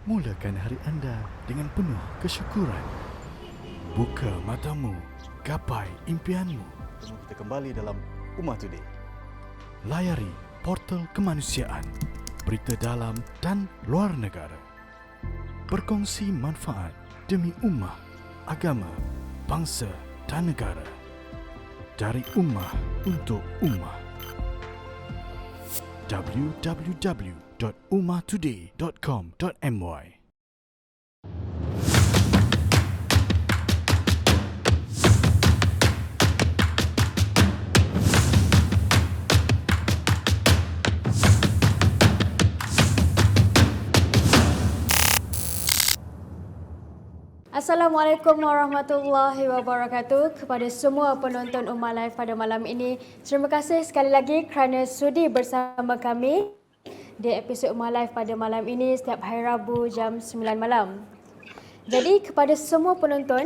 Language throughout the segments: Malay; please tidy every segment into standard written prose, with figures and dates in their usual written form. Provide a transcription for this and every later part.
Mulakan hari anda dengan penuh kesyukuran. Buka matamu, gapai impianmu. Kita kembali dalam Ummah Today. Layari portal kemanusiaan, berita dalam dan luar negara. Berkongsi manfaat demi ummah, agama, bangsa dan negara. Dari ummah untuk ummah. www.ummahtoday.com.my. Assalamualaikum warahmatullahi wabarakatuh kepada semua penonton Ummah Live pada malam ini. Terima kasih sekali lagi kerana sudi bersama kami di episod Ummah Live pada malam ini setiap hari Rabu jam 9 malam. Jadi kepada semua penonton,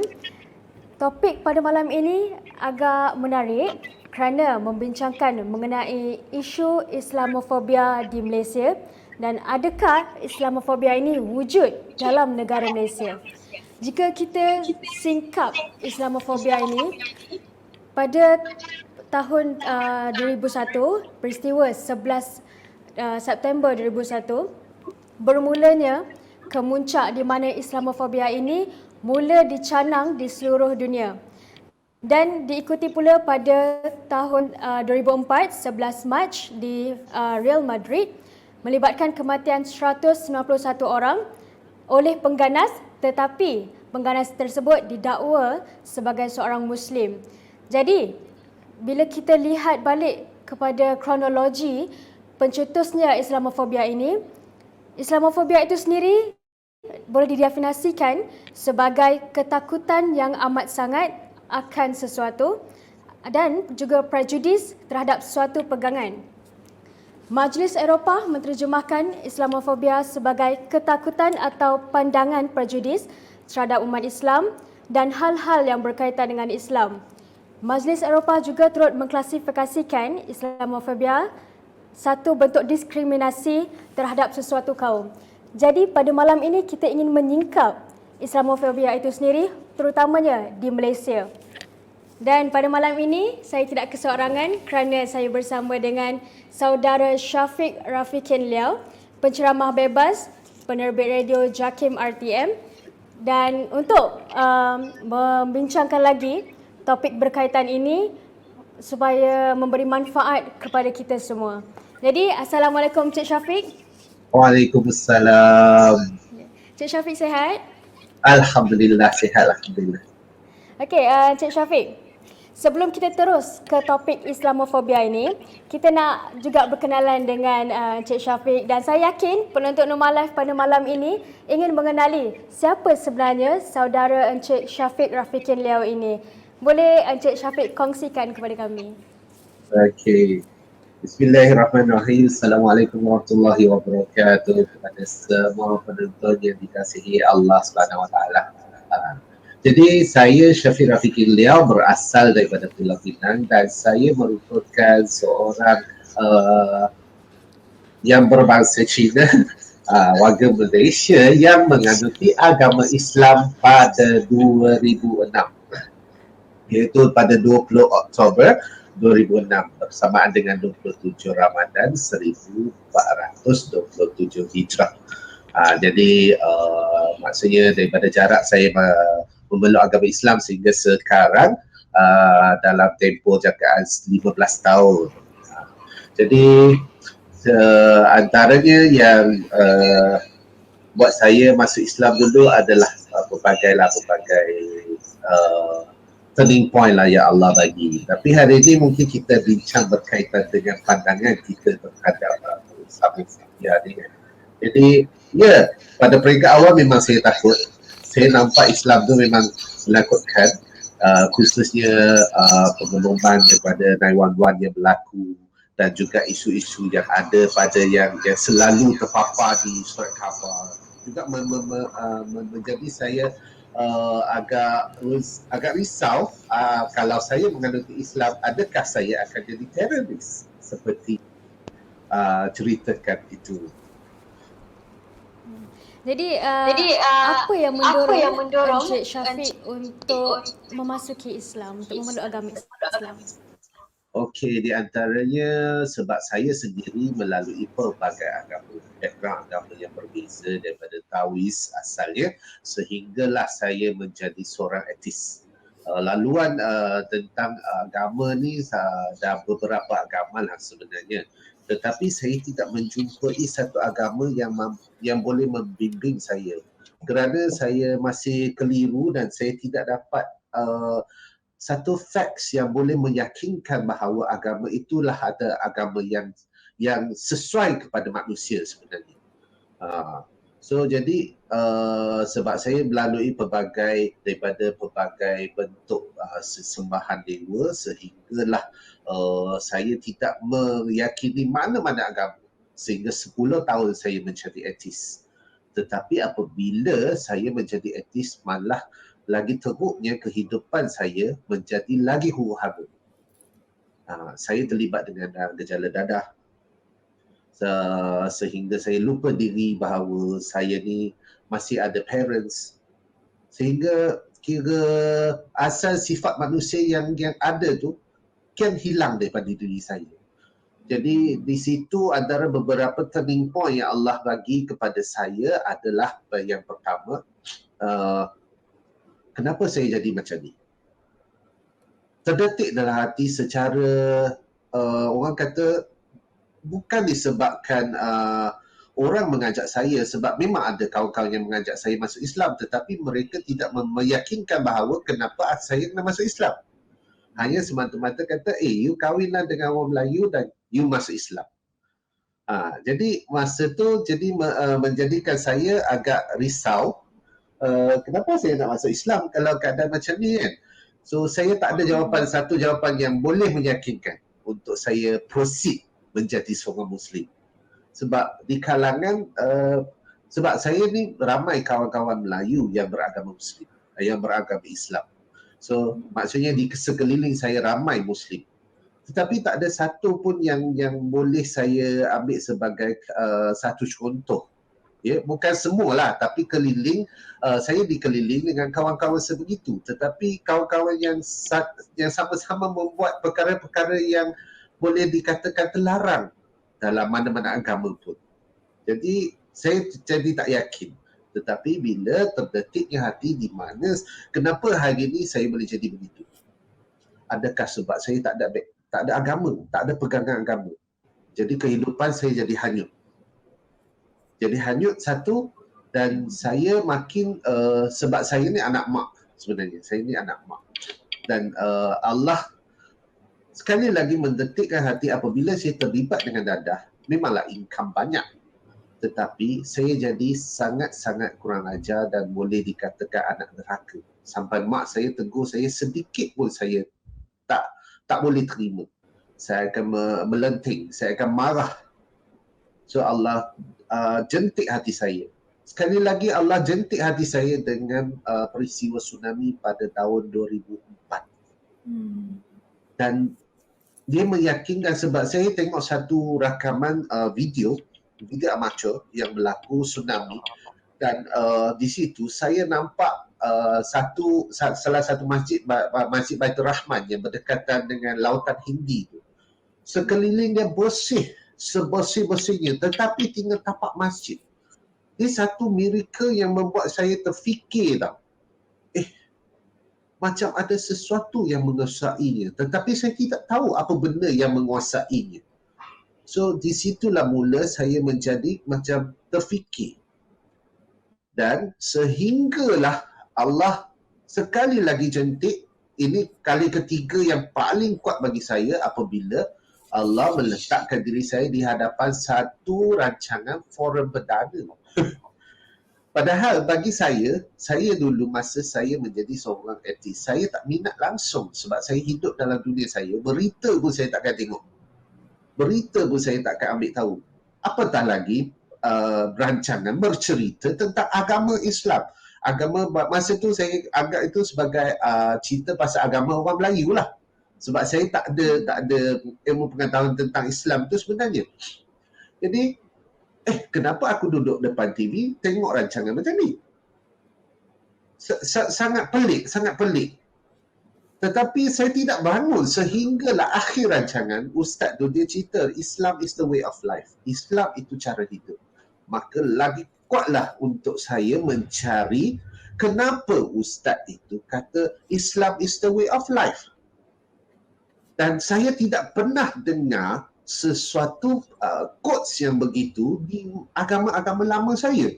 topik pada malam ini agak menarik kerana membincangkan mengenai isu Islamofobia di Malaysia dan adakah Islamofobia ini wujud dalam negara Malaysia. Jika kita singkap Islamofobia ini, pada tahun 2001, peristiwa 11 September 2001, bermulanya kemuncak di mana Islamofobia ini mula dicanang di seluruh dunia. Dan diikuti pula pada tahun 2004, 11 Mac di Real Madrid, melibatkan kematian 191 orang oleh pengganas, tetapi pengganas tersebut didakwa sebagai seorang Muslim. Jadi, bila kita lihat balik kepada kronologi pencetusnya Islamofobia ini, Islamofobia itu sendiri boleh didefinisikan sebagai ketakutan yang amat sangat akan sesuatu dan juga prejudis terhadap suatu pegangan. Majlis Eropah menterjemahkan Islamofobia sebagai ketakutan atau pandangan prejudis terhadap umat Islam dan hal-hal yang berkaitan dengan Islam. Majlis Eropah juga turut mengklasifikasikan Islamofobia satu bentuk diskriminasi terhadap sesuatu kaum. Jadi pada malam ini kita ingin menyingkap Islamofobia itu sendiri, terutamanya di Malaysia. Dan pada malam ini saya tidak keseorangan kerana saya bersama dengan saudara Syafiq Rafiqin Liao, penceramah bebas, penerbit radio JAKIM RTM. Dan untuk membincangkan lagi topik berkaitan ini supaya memberi manfaat kepada kita semua. Jadi Assalamualaikum Cik Syafiq. Waalaikumsalam. Cik Syafiq sihat? Alhamdulillah sihat, alhamdulillah. Okey, Cik Syafiq. Sebelum kita terus ke topik Islamofobia ini, kita nak juga berkenalan dengan Cik Syafiq dan saya yakin penonton Ummah Live pada malam ini ingin mengenali siapa sebenarnya saudara Encik Syafiq Rafiqin Liao ini. Boleh Encik Syafiq kongsikan kepada kami? Okey. Bismillahirrahmanirrahim. Assalamualaikum warahmatullahi wabarakatuh kepada semua penonton yang dikasihi Allah Subhanahu Wa Taala. Jadi saya Syafiq Rafiqin Liao berasal daripada Pulau Pinang dan saya merupakan seorang yang berbangsa Cina, warga Malaysia yang menganuti agama Islam pada 2006, iaitu pada 20 Oktober 2006 bersamaan dengan 27 Ramadan 1427 Hijrah. Jadi maksudnya daripada jarak saya memeluk agama Islam sehingga sekarang dalam tempoh jangkaan 15 tahun. Jadi antaranya yang buat saya masuk Islam dulu adalah pelbagai turning point lah yang Allah bagi. Tapi hari ini mungkin kita bincang berkaitan dengan pandangan kita terhadap Islamofobia ni. Jadi pada peringkat awal memang saya takut. Saya nampak Islam tu memang menakutkan, khususnya pengumuman daripada 911 yang berlaku dan juga isu-isu yang ada pada yang selalu terpapar di surat khabar juga menjadi saya agak risau kalau saya menganuti Islam, adakah saya akan jadi teroris seperti ceritakan itu. Jadi, Jadi apa yang apa yang mendorong mendorong Encik Syafiq untuk memasuki Islam, untuk memeluk agama Islam? Okey, di antaranya sebab saya sendiri melalui pelbagai agama, background agama yang berbeza daripada Taois asalnya, sehinggalah saya menjadi seorang etis. Laluan tentang agama ni dah beberapa agama lah sebenarnya. Tetapi saya tidak menjumpai satu agama yang boleh membimbing saya. Kerana saya masih keliru dan saya tidak dapat satu facts yang boleh meyakinkan bahawa agama itulah ada agama yang sesuai kepada manusia sebenarnya. So jadi sebab saya melalui daripada pelbagai bentuk sesembahan dewa sehinggalah saya tidak meyakini mana-mana agama sehingga 10 tahun saya menjadi etis. Tetapi apabila saya menjadi etis, malah lagi teruknya kehidupan saya menjadi lagi huru-hara. Saya terlibat dengan gejala dadah sehingga saya lupa diri bahawa saya ni masih ada parents. Sehingga kira asal sifat manusia yang ada tu kan hilang daripada diri saya. Jadi di situ antara beberapa turning point yang Allah bagi kepada saya adalah yang pertama, kenapa saya jadi macam ni? Terdetik dalam hati secara orang kata bukan disebabkan orang mengajak saya, sebab memang ada kawan-kawan yang mengajak saya masuk Islam, tetapi mereka tidak meyakinkan bahawa kenapa saya kena masuk Islam. Hanya semata-mata kata, you kahwinlah dengan orang Melayu dan you masuk Islam. Jadi masa tu menjadikan saya agak risau. Kenapa saya nak masuk Islam kalau keadaan macam ni kan? So saya tak ada satu jawapan yang boleh meyakinkan untuk saya proceed menjadi seorang Muslim. Sebab di kalangan, sebab saya ni ramai kawan-kawan Melayu yang beragama Muslim, yang beragama Islam. So maksudnya di sekeliling saya ramai Muslim. Tetapi tak ada satu pun yang boleh saya ambil sebagai satu contoh. Ya, bukan semualah, tapi saya dikeliling dengan kawan-kawan sebegitu. Tetapi kawan-kawan yang sama-sama membuat perkara-perkara yang boleh dikatakan terlarang dalam mana-mana agama pun. Jadi saya jadi tak yakin. Tetapi bila terdetiknya hati di mana, kenapa hari ini saya boleh jadi begitu? Adakah sebab saya tak ada agama, tak ada pegangan agama. Jadi kehidupan saya jadi hanyut. Jadi hanyut satu, dan saya makin sebab saya ni anak mak sebenarnya. Saya ni anak mak. Dan Allah sekali lagi mendetikkan hati apabila saya terlibat dengan dadah. Memanglah income banyak. Tetapi saya jadi sangat-sangat kurang ajar dan boleh dikatakan anak neraka. Sampai mak saya tegur saya sedikit pun saya tak boleh terima. Saya akan melenting, saya akan marah. So Allah jentik hati saya. Sekali lagi Allah jentik hati saya dengan peristiwa tsunami pada tahun 2004. Dan dia meyakinkan sebab saya tengok satu rakaman video amatur yang berlaku tsunami, dan di situ saya nampak salah satu masjid Baitur Rahman yang berdekatan dengan lautan Hindi tu. Sekeliling dia bersih, sebersih-bersihnya, tetapi tinggal tapak masjid. Ini satu miracle yang membuat saya terfikir tau. Macam ada sesuatu yang menguasainya, tetapi saya tidak tahu apa benda yang menguasainya. So di situlah mula saya menjadi macam terfikir. Dan sehinggalah Allah sekali lagi jentik. Ini kali ketiga yang paling kuat bagi saya apabila Allah meletakkan diri saya di hadapan satu rancangan forum perdana. Padahal bagi saya dulu masa saya menjadi seorang etis, saya tak minat langsung sebab saya hidup dalam dunia saya. Berita pun saya takkan tengok. Berita pun saya takkan ambil tahu. Apatah lagi rancangan bercerita tentang agama Islam. Agama masa tu saya anggap itu sebagai cerita pasal agama orang Melayu lah. Sebab saya tak ada ilmu pengetahuan tentang Islam tu sebenarnya. Jadi kenapa aku duduk depan TV tengok rancangan macam ni? Sangat pelik, sangat pelik. Tetapi saya tidak bangun sehinggalah akhir rancangan. Ustaz tu dia cerita Islam is the way of life. Islam itu cara hidup. Maka lagi kuatlah untuk saya mencari kenapa Ustaz itu kata Islam is the way of life. Dan saya tidak pernah dengar sesuatu quotes yang begitu di agama-agama lama saya.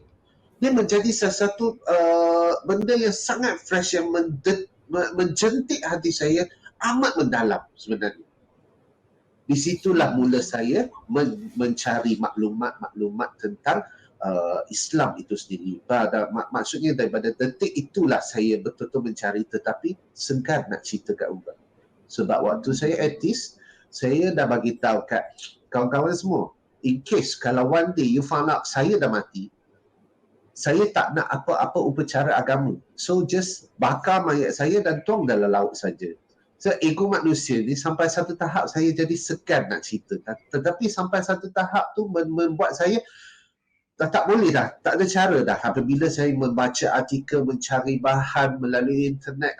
Dia menjadi sesuatu benda yang sangat fresh, yang menjentik hati saya, amat mendalam sebenarnya. Di situlah mula saya mencari maklumat tentang Islam itu sendiri. Maksudnya daripada detik itulah saya betul-betul mencari, tetapi segan nak cerita kat orang. Sebab waktu saya atheist, saya dah bagi tahu kat kawan-kawan semua, in case kalau one day you found out saya dah mati, saya tak nak apa-apa upacara agama. So just bakar mayat saya dan tuang dalam laut saja. So ego manusia ni sampai satu tahap saya jadi segan nak cerita. Tetapi sampai satu tahap tu membuat saya tak boleh dah. Tak ada cara dah. Apabila saya membaca artikel, mencari bahan melalui internet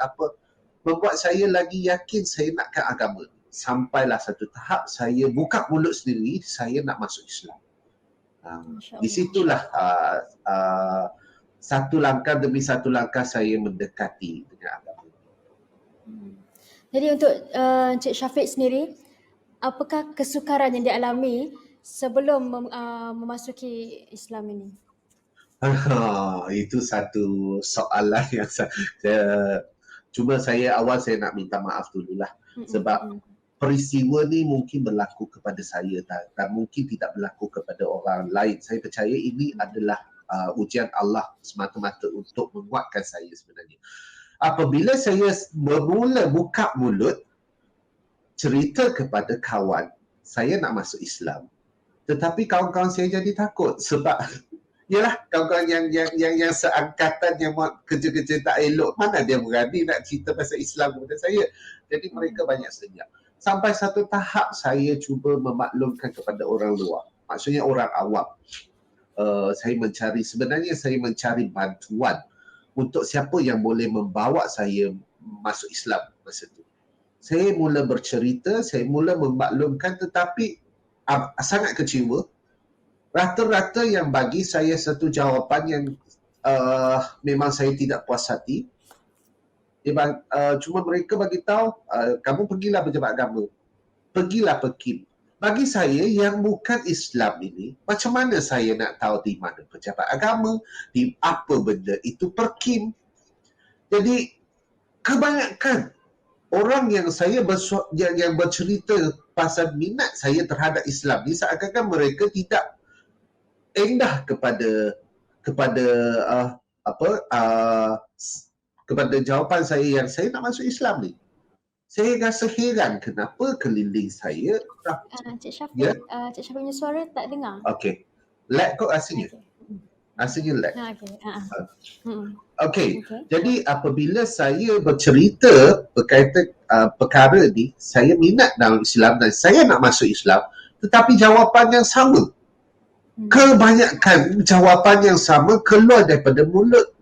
membuat saya lagi yakin saya nakkan agama. Sampailah satu tahap saya buka mulut sendiri, saya nak masuk Islam. Di situlah satu langkah demi satu langkah saya mendekati dengan agama. Jadi untuk Encik Syafiq sendiri, apakah kesukaran yang dialami sebelum memasuki Islam ini? Itu satu soalan yang cuma awal saya nak minta maaf dululah. Sebab peristiwa ni mungkin berlaku kepada saya dan mungkin tidak berlaku kepada orang lain. Saya percaya ini adalah ujian Allah semata-mata untuk menguatkan saya sebenarnya. Apabila saya bermula buka mulut cerita kepada kawan, saya nak masuk Islam. Tetapi kawan-kawan saya jadi takut sebab yalah, kawan-kawan yang seangkatan yang buat kerja-kerja tak elok, mana dia berani nak cerita pasal Islam kepada saya. Jadi mereka banyak senyap. Sampai satu tahap saya cuba memaklumkan kepada orang luar. Maksudnya orang awam. Saya mencari bantuan untuk siapa yang boleh membawa saya masuk Islam masa itu. Saya mula bercerita, saya mula memaklumkan, tetapi sangat kecewa. Rata-rata yang bagi saya satu jawapan yang memang saya tidak puas hati. Cuma mereka bagi tahu, kamu pergilah pejabat agama. Pergilah pekim. Bagi saya yang bukan Islam ini, macam mana saya nak tahu di mana pejabat agama, di apa benda itu pekim. Jadi kebanyakan orang yang saya yang bercerita pasal minat saya terhadap Islam ni, seakan-akan mereka tidak endah kepada jawapan saya yang saya nak masuk Islam ni. Saya rasa heran kenapa keliling saya. Encik Syafiq, Encik Syafiq punya suara tak dengar. Okey. Lag kot rasanya. Rasanya lag. Okey. Jadi apabila saya bercerita berkaitan perkara ni, saya minat dalam Islam dan saya nak masuk Islam, tetapi jawapan yang sama. Kebanyakan jawapan yang sama keluar daripada mulut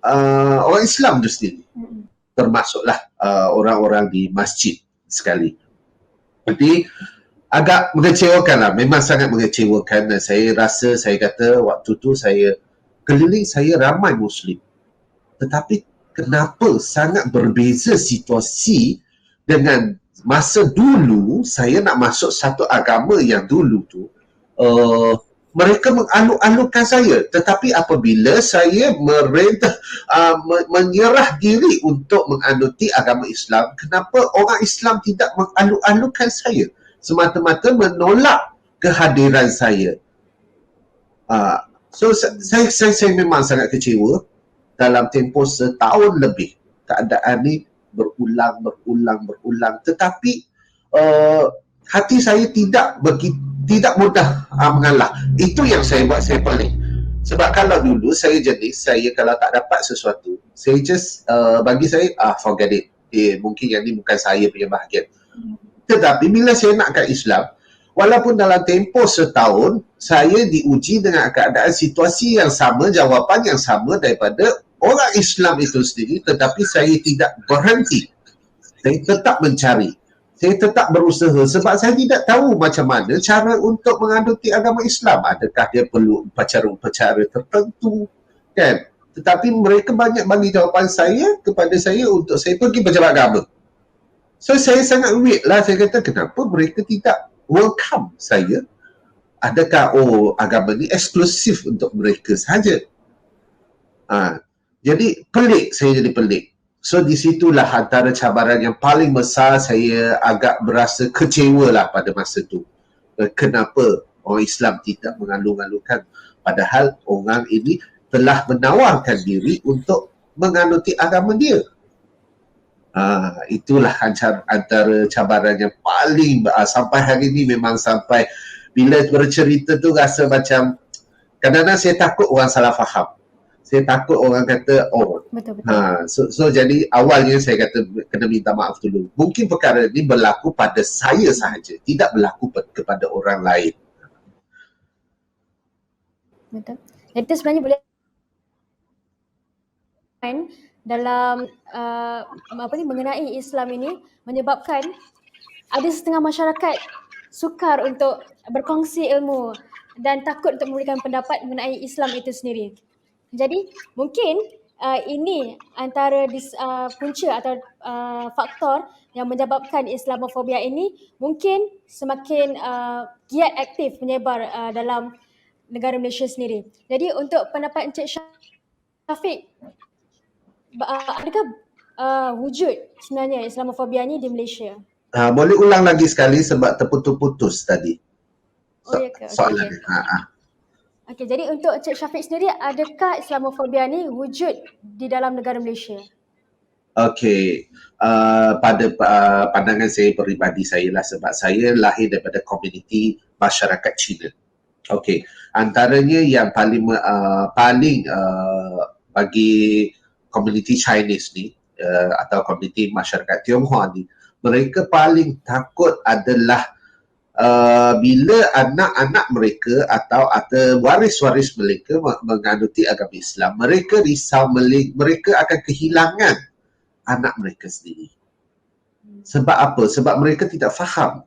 orang Islam tu sendiri. Termasuklah orang-orang di masjid sekali. Jadi agak mengecewakan lah. Memang sangat mengecewakan. Dan saya rasa, saya kata waktu tu saya keliling, saya ramai Muslim. Tetapi kenapa sangat berbeza situasi dengan masa dulu saya nak masuk satu agama yang dulu tu, mereka mengaluk-alukkan saya. Tetapi apabila saya menyerah diri untuk menganuti agama Islam, kenapa orang Islam tidak mengaluk-alukkan saya? Semata-mata menolak kehadiran saya. So saya memang sangat kecewa. Dalam tempoh setahun lebih, keadaan ni berulang. Tetapi hati saya tidak mudah mengalah. Itu yang saya buat saya paling. Sebab kalau dulu saya kalau tak dapat sesuatu, saya just bagi saya forget it. Mungkin yang ni bukan saya punya bahagian. Tetapi bila saya nakkan Islam, Walaupun dalam tempoh setahun, saya diuji dengan keadaan situasi yang sama, jawapan yang sama daripada orang Islam itu sendiri, tetapi saya tidak berhenti. Saya tetap mencari. Saya tetap berusaha sebab saya tidak tahu macam mana cara untuk mengaduti agama Islam. Adakah dia perlu upacara-upacara tertentu, kan? Tetapi mereka banyak bagi jawapan saya kepada saya untuk saya pergi pejabat agama. So saya sangat weird lah, saya kata kenapa mereka tidak welcome saya? Adakah agama ni eksklusif untuk mereka sahaja? Jadi pelik, saya jadi pelik. So di situlah antara cabaran yang paling besar, saya agak berasa kecewa lah pada masa tu. Kenapa orang Islam tidak mengalu-alukan, padahal orang ini telah menawarkan diri untuk menganuti agama dia. Itulah antara cabaran yang paling sampai hari ini, memang sampai bila bercerita tu rasa macam kadang-kadang saya takut orang salah faham. Saya takut orang kata Betul. So jadi awalnya saya kata kena minta maaf dulu. Mungkin perkara ini berlaku pada saya sahaja, tidak berlaku kepada orang lain. Betul. Jadi itu sebenarnya boleh dalam mengenai Islam ini menyebabkan ada setengah masyarakat sukar untuk berkongsi ilmu dan takut untuk memberikan pendapat mengenai Islam itu sendiri. Jadi mungkin ini antara punca atau faktor yang menyebabkan Islamofobia ini mungkin semakin giat aktif menyebar dalam negara Malaysia sendiri. Jadi untuk pendapat Encik Syafiq, adakah wujud sebenarnya Islamofobia ni di Malaysia? Boleh ulang lagi sekali sebab terputus-putus tadi. Ya ke? Soalannya. Okey, jadi untuk Encik Syafiq sendiri, adakah Islamofobia ni wujud di dalam negara Malaysia? Okey, pada pandangan saya peribadi saya lah, sebab saya lahir daripada komuniti masyarakat Cina. Okey, antaranya yang paling bagi komuniti Chinese ni atau komuniti masyarakat Tionghoa ni, mereka paling takut adalah bila anak-anak mereka atau waris-waris mereka menganuti agama Islam, mereka risau mereka akan kehilangan anak mereka sendiri. Sebab apa? Sebab mereka tidak faham,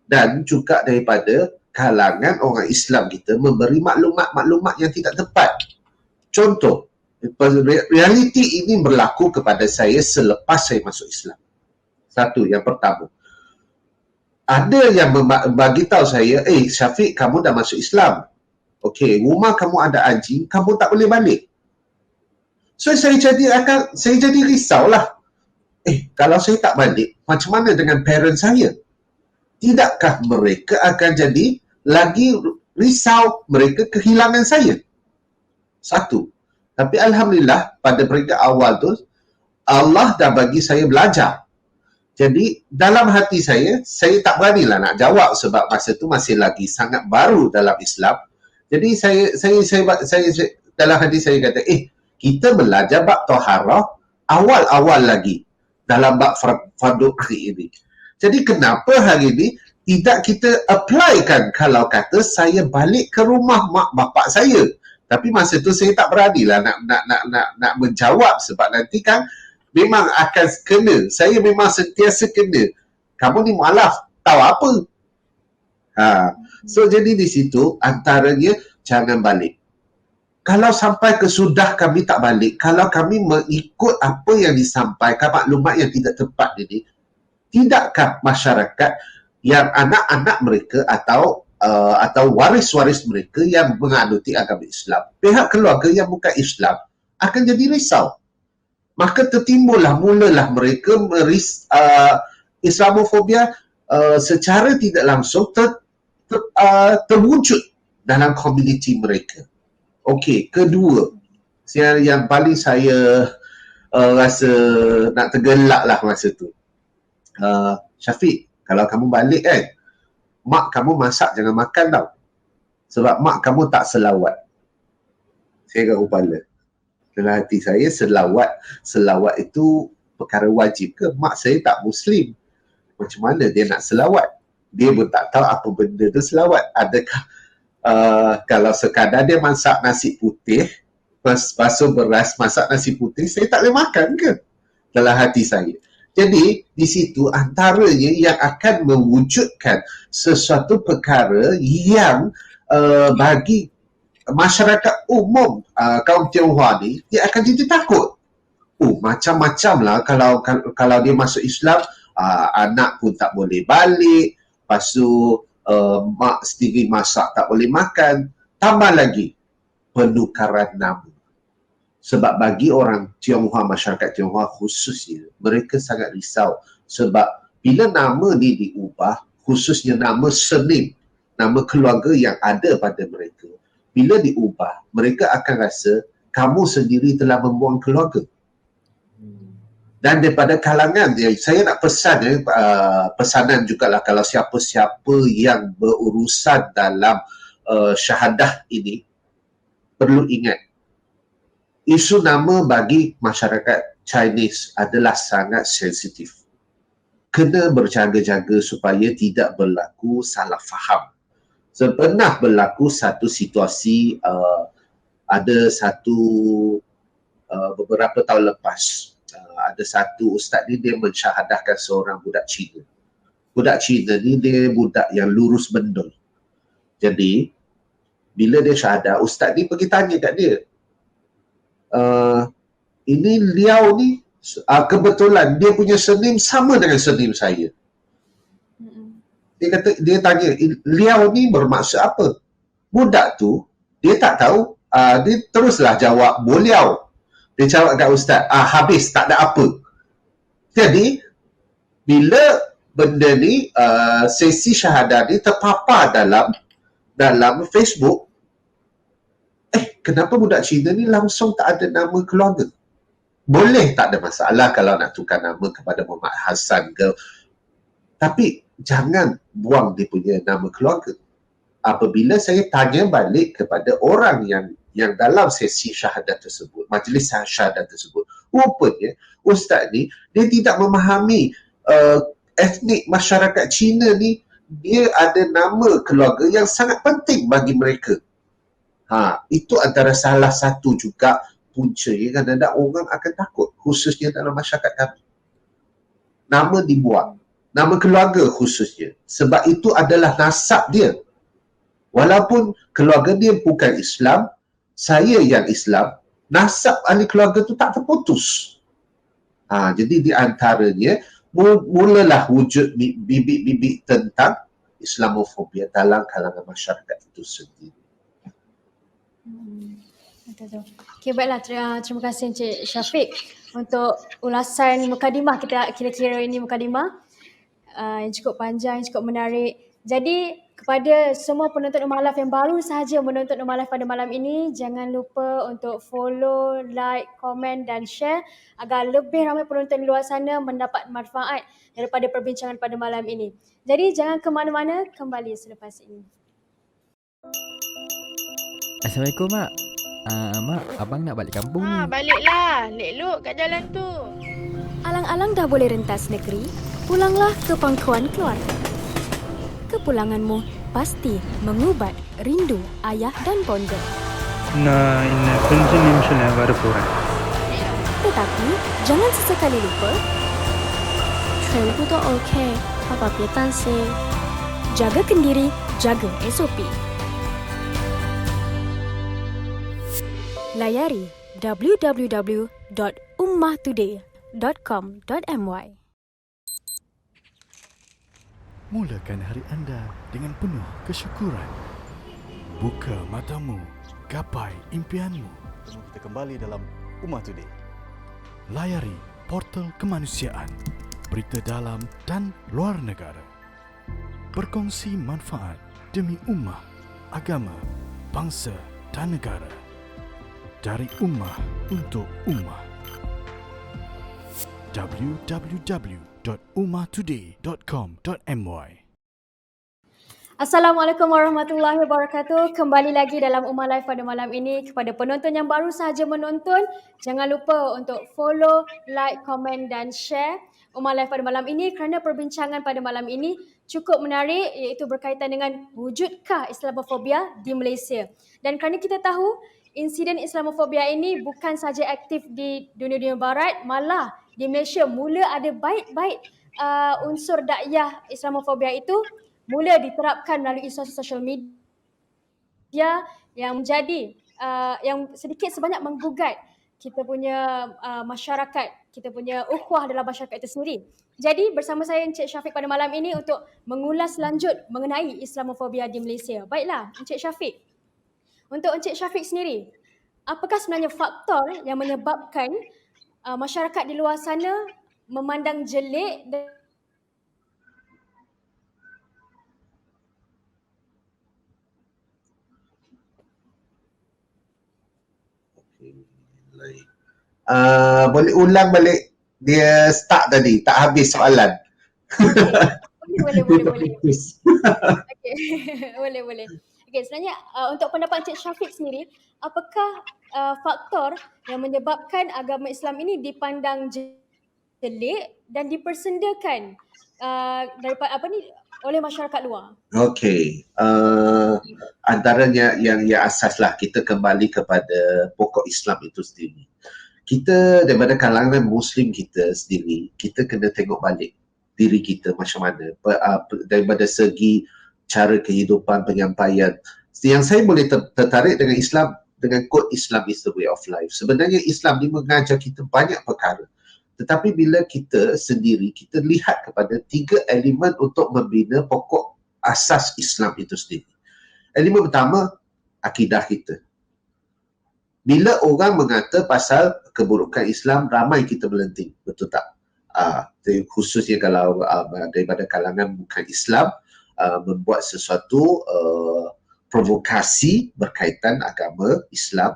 dan juga daripada kalangan orang Islam kita memberi maklumat-maklumat yang tidak tepat. Contoh, realiti ini berlaku kepada saya selepas saya masuk Islam. Satu, yang pertama, ada yang bagi tahu saya, Syafiq, kamu dah masuk Islam. Okey, rumah kamu ada anjing, kamu tak boleh balik. So saya jadi risaulah. Kalau saya tak balik, macam mana dengan parent saya? Tidakkah mereka akan jadi lagi risau, mereka kehilangan saya? Satu. Tapi alhamdulillah pada peringkat awal tu Allah dah bagi saya belajar. Jadi dalam hati saya tak beranilah nak jawab sebab masa tu masih lagi sangat baru dalam Islam. Jadi saya dalam hati saya kata, kita belajar bab taharah awal-awal lagi dalam bab fardu ain ini. Jadi kenapa hari ini tidak kita applykan kalau kata saya balik ke rumah mak bapak saya? Tapi masa tu saya tak beranilah nak menjawab sebab nanti kan memang akan kena. Saya memang sentiasa kena. Kamu ni mualaf, tahu apa? So jadi di situ antaranya jangan balik. Kalau sampai kesudah kami tak balik, kalau kami mengikut apa yang disampaikan, maklumat yang tidak tepat ini, tidakkah masyarakat yang anak-anak mereka atau waris-waris mereka yang menganuti agama Islam, pihak keluarga yang bukan Islam akan jadi risau. Maka mulalah mereka Islamofobia secara tidak langsung terwujud dalam komuniti mereka. Okey, kedua, yang paling saya rasa nak tergelak lah masa tu, Syafiq, kalau kamu balik kan, mak kamu masak jangan makan tau, sebab mak kamu tak selawat. Saya kat kepala dalam hati saya, selawat itu perkara wajib ke? Mak saya tak Muslim, macam mana dia nak selawat? dia pun tak tahu apa benda tu selawat. Adakah kalau sekadar dia masak nasi putih, basuh beras, masak nasi putih, saya tak boleh makan ke? Dalam hati saya. Jadi, di situ antaranya yang akan mewujudkan sesuatu perkara yang bagi masyarakat umum kaum Tionghoa ni, dia akan jadi takut. Macam-macam lah kalau dia masuk Islam, anak pun tak boleh balik, lepas tu mak sendiri masak tak boleh makan. Tambah lagi, penukaran nama. Sebab bagi orang Tionghoa, masyarakat Tionghoa khususnya, mereka sangat risau. Sebab bila nama ni diubah, khususnya nama surname, nama keluarga yang ada pada mereka, bila diubah, mereka akan rasa kamu sendiri telah membuang keluarga. Dan daripada kalangan, saya nak pesan pesanan jugalah kalau siapa-siapa yang berurusan dalam syahadah ini, perlu ingat, isu nama bagi masyarakat Chinese adalah sangat sensitif. Kena berjaga-jaga supaya tidak berlaku salah faham. Pernah berlaku satu situasi, ada satu beberapa tahun lepas, ada satu ustaz ni dia mensyahadahkan seorang budak Cina. Budak Cina ni dia budak yang lurus bendul. Jadi, bila dia syahadah, ustaz ni pergi tanya kat dia, ini Liao ni, kebetulan dia punya surname sama dengan surname saya. Dia tanya, Liao ni bermaksud apa? Budak tu, dia tak tahu, dia teruslah jawab, Boliao. Dia jawab kat ustaz, habis, tak ada apa. Jadi, bila benda ni, sesi syahadah ni terpapar dalam Facebook, kenapa budak Cina ni langsung tak ada nama keluarga? Boleh, tak ada masalah kalau nak tukar nama kepada Muhammad Hassan ke. Tapi, jangan buang dia punya nama keluarga. Apabila saya tanya balik kepada orang yang dalam sesi syahadat tersebut, majlis syahadat tersebut, rupanya ustaz ni dia tidak memahami etnik masyarakat Cina ni, dia ada nama keluarga yang sangat penting bagi mereka. Itu antara salah satu juga punca yang kadang-kadang orang akan takut, khususnya dalam masyarakat kami. Nama dibuang, nama keluarga khususnya, sebab itu adalah nasab dia. Walaupun keluarga dia bukan Islam, saya yang Islam, nasab ahli keluarga tu tak terputus. Jadi di antaranya mulalah wujud bibit-bibit tentang Islamofobia dalam kalangan masyarakat itu sendiri. Betul. Okay, baiklah. Terima kasih Encik Syafiq untuk ulasan mukadimah kita. Kira-kira ini mukadimah yang cukup panjang, yang cukup menarik. Jadi kepada semua penonton Ummah Live yang baru sahaja menonton Ummah Live pada malam ini, jangan lupa untuk follow, like, komen dan share agar lebih ramai penonton di luar sana mendapat manfaat daripada perbincangan pada malam ini. Jadi jangan ke mana-mana, kembali selepas ini. Assalamualaikum, Mak. Mak, abang nak balik kampung ni. Baliklah. Lelok kat jalan tu. Alang-alang dah boleh rentas negeri, pulanglah ke pangkuan keluarga. Kepulanganmu pasti mengubat rindu ayah dan bonda. நான் இன்னும் கொஞ்ச நிமிஷம் வரப்போறேன். Tetapi jangan sesekali lupa 全部都 OK， 爸爸别担心。 jaga kendiri, jaga SOP. Layari www.ummahtoday.com.my. Mulakan hari anda dengan penuh kesyukuran. Buka matamu, gapai impianmu. Kita kembali dalam Ummah Today. Layari portal kemanusiaan, berita dalam dan luar negara. Berkongsi manfaat demi ummah, agama, bangsa dan negara. Dari ummah untuk ummah. www.ummahtoday.com.my. Assalamualaikum warahmatullahi wabarakatuh. Kembali lagi dalam Ummah Live pada malam ini. Kepada penonton yang baru sahaja menonton, jangan lupa untuk follow, like, komen dan share Umar Live pada malam ini kerana perbincangan pada malam ini cukup menarik, iaitu berkaitan dengan wujudkah Islamofobia di Malaysia. Dan kerana kita tahu insiden Islamofobia ini bukan saja aktif di dunia-dunia barat, malah di Malaysia mula ada baik-baik unsur dakwah Islamofobia itu mula diterapkan melalui sosial media yang menjadi yang sedikit sebanyak menggugat kita punya masyarakat, kita punya ukhuwah dalam masyarakat itu sendiri. Jadi bersama saya Encik Syafiq pada malam ini untuk mengulas lanjut mengenai Islamofobia di Malaysia. Baiklah, Encik Syafiq. Untuk Encik Syafiq sendiri, apakah sebenarnya faktor yang menyebabkan masyarakat di luar sana memandang jelek dan Boleh ulang balik dia start tadi, tak habis soalan. Boleh. Okay. boleh. Okay, sebenarnya untuk pendapat Encik Syafiq sendiri, apakah faktor yang menyebabkan agama Islam ini dipandang jelek dan dipersendakan daripada oleh masyarakat luar? Okey, antaranya yang asaslah kita kembali kepada pokok Islam itu sendiri. Kita daripada kalangan Muslim kita sendiri, kita kena tengok balik diri kita macam mana daripada segi cara kehidupan, penyampaian. Yang saya boleh tertarik dengan Islam, dengan quote Islam is the way of life. Sebenarnya Islam ni mengajar kita banyak perkara. Tetapi bila kita sendiri, kita lihat kepada 3 elemen untuk membina pokok asas Islam itu sendiri. Elemen pertama, akidah kita. Bila orang mengata pasal keburukan Islam, ramai kita melenting, betul tak? Khususnya kalau daripada kalangan bukan Islam, membuat sesuatu provokasi berkaitan agama Islam,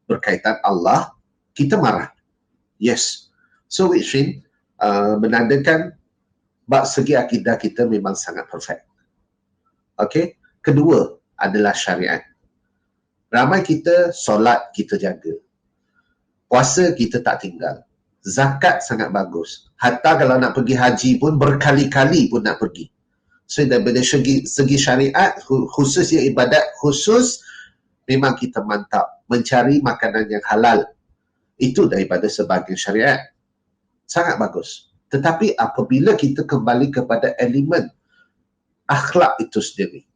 berkaitan Allah, kita marah. Yes. So which means menandakan bab segi akidah kita memang sangat perfect. Okay. Kedua adalah syariat. Ramai kita solat kita jaga. Puasa kita tak tinggal. Zakat sangat bagus. Hatta kalau nak pergi haji pun berkali-kali pun nak pergi. So daripada segi syariat, khususnya ibadat khusus, memang kita mantap. Mencari makanan yang halal. Itu daripada sebahagian syariat. Sangat bagus. Tetapi apabila kita kembali kepada elemen akhlak itu sendiri,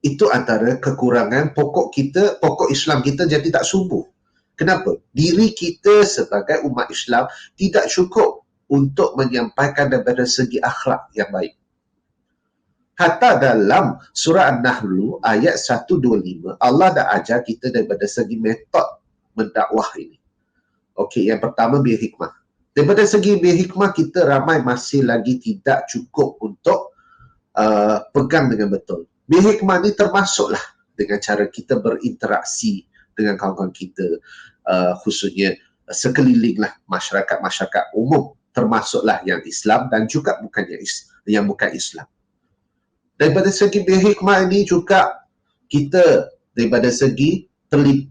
itu antara kekurangan pokok Islam kita jadi tak subuh. Kenapa? Diri kita sebagai umat Islam tidak cukup untuk menyampaikan daripada segi akhlak yang baik. Hatta dalam surah An-Nahl ayat 125, Allah dah ajar kita daripada segi metod mendakwah ini. Okey, yang pertama berhikmah. Daripada segi berhikmah, kita ramai masih lagi tidak cukup untuk pegang dengan betul. Berhikmah ni termasuklah dengan cara kita berinteraksi dengan kawan-kawan kita, khususnya sekeliling lah masyarakat umum, termasuklah yang Islam dan juga yang bukan Islam. Daripada segi berhikmah ini juga kita daripada segi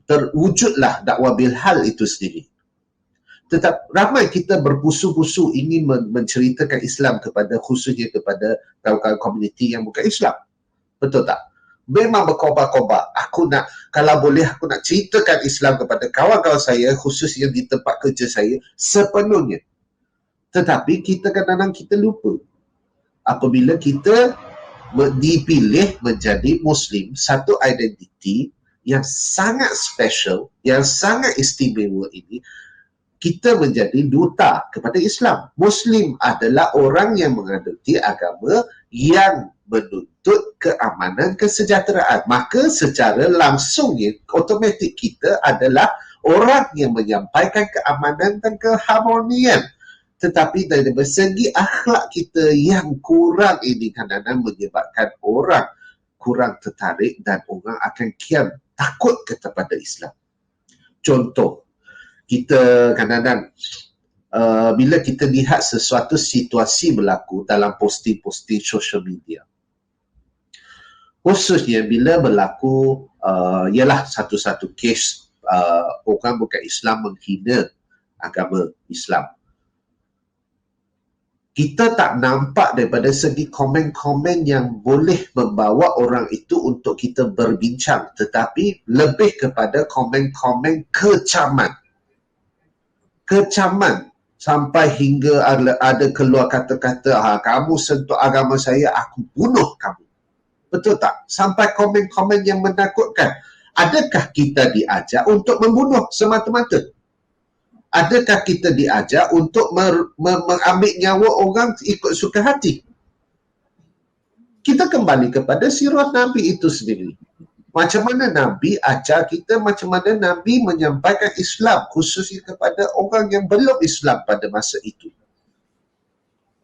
terwujudlah dakwah bilhal itu sendiri. Tetap ramai kita berpusu-pusu ingin menceritakan Islam kepada khususnya kepada kawan-kawan komuniti yang bukan Islam. Betul tak? Memang berkobar-kobar. Kalau boleh aku nak ceritakan Islam kepada kawan-kawan saya, khususnya di tempat kerja saya, sepenuhnya. Tetapi kita kadang-kadang kita lupa. Apabila kita dipilih menjadi Muslim, satu identiti yang sangat special, yang sangat istimewa ini, kita menjadi duta kepada Islam. Muslim adalah orang yang mengadopsi agama yang menuntut keamanan, kesejahteraan. Maka secara langsungnya, otomatik kita adalah orang yang menyampaikan keamanan dan keharmonian. Tetapi dari segi akhlak kita yang kurang ini kadang-kadang menyebabkan orang kurang tertarik dan orang akan kian takut kepada Islam. Contoh, kita kadang-kadang bila kita lihat sesuatu situasi berlaku dalam posting-posting social media, khususnya bila berlaku ialah satu-satu kes orang bukan Islam menghina agama Islam, kita tak nampak daripada segi komen-komen yang boleh membawa orang itu untuk kita berbincang, tetapi lebih kepada komen-komen kecaman. Kecaman sampai hingga ada keluar kata-kata, kamu sentuh agama saya, aku bunuh kamu. Betul tak? Sampai komen-komen yang menakutkan. Adakah kita diajar untuk membunuh semata-mata? Adakah kita diajar untuk mengambil nyawa orang ikut suka hati? Kita kembali kepada sirah Nabi itu sendiri. Macam mana Nabi ajar kita, macam mana Nabi menyampaikan Islam, khususnya kepada orang yang belum Islam pada masa itu.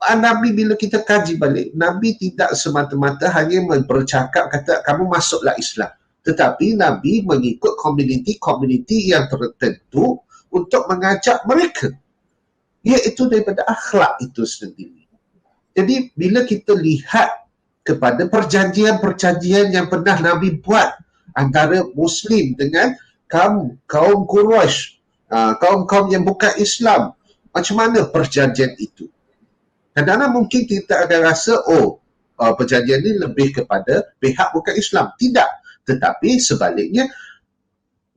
Nabi bila kita kaji balik, Nabi tidak semata-mata hanya bercakap kata kamu masuklah Islam. Tetapi Nabi mengikut komuniti-komuniti yang tertentu untuk mengajak mereka, iaitu daripada akhlak itu sendiri. Jadi bila kita lihat kepada perjanjian-perjanjian yang pernah Nabi buat antara Muslim dengan kaum Quraisy, kaum-kaum yang bukan Islam, macam mana perjanjian itu? Kadang-kadang mungkin kita akan rasa, perjanjian ini lebih kepada pihak bukan Islam. Tidak. Tetapi sebaliknya,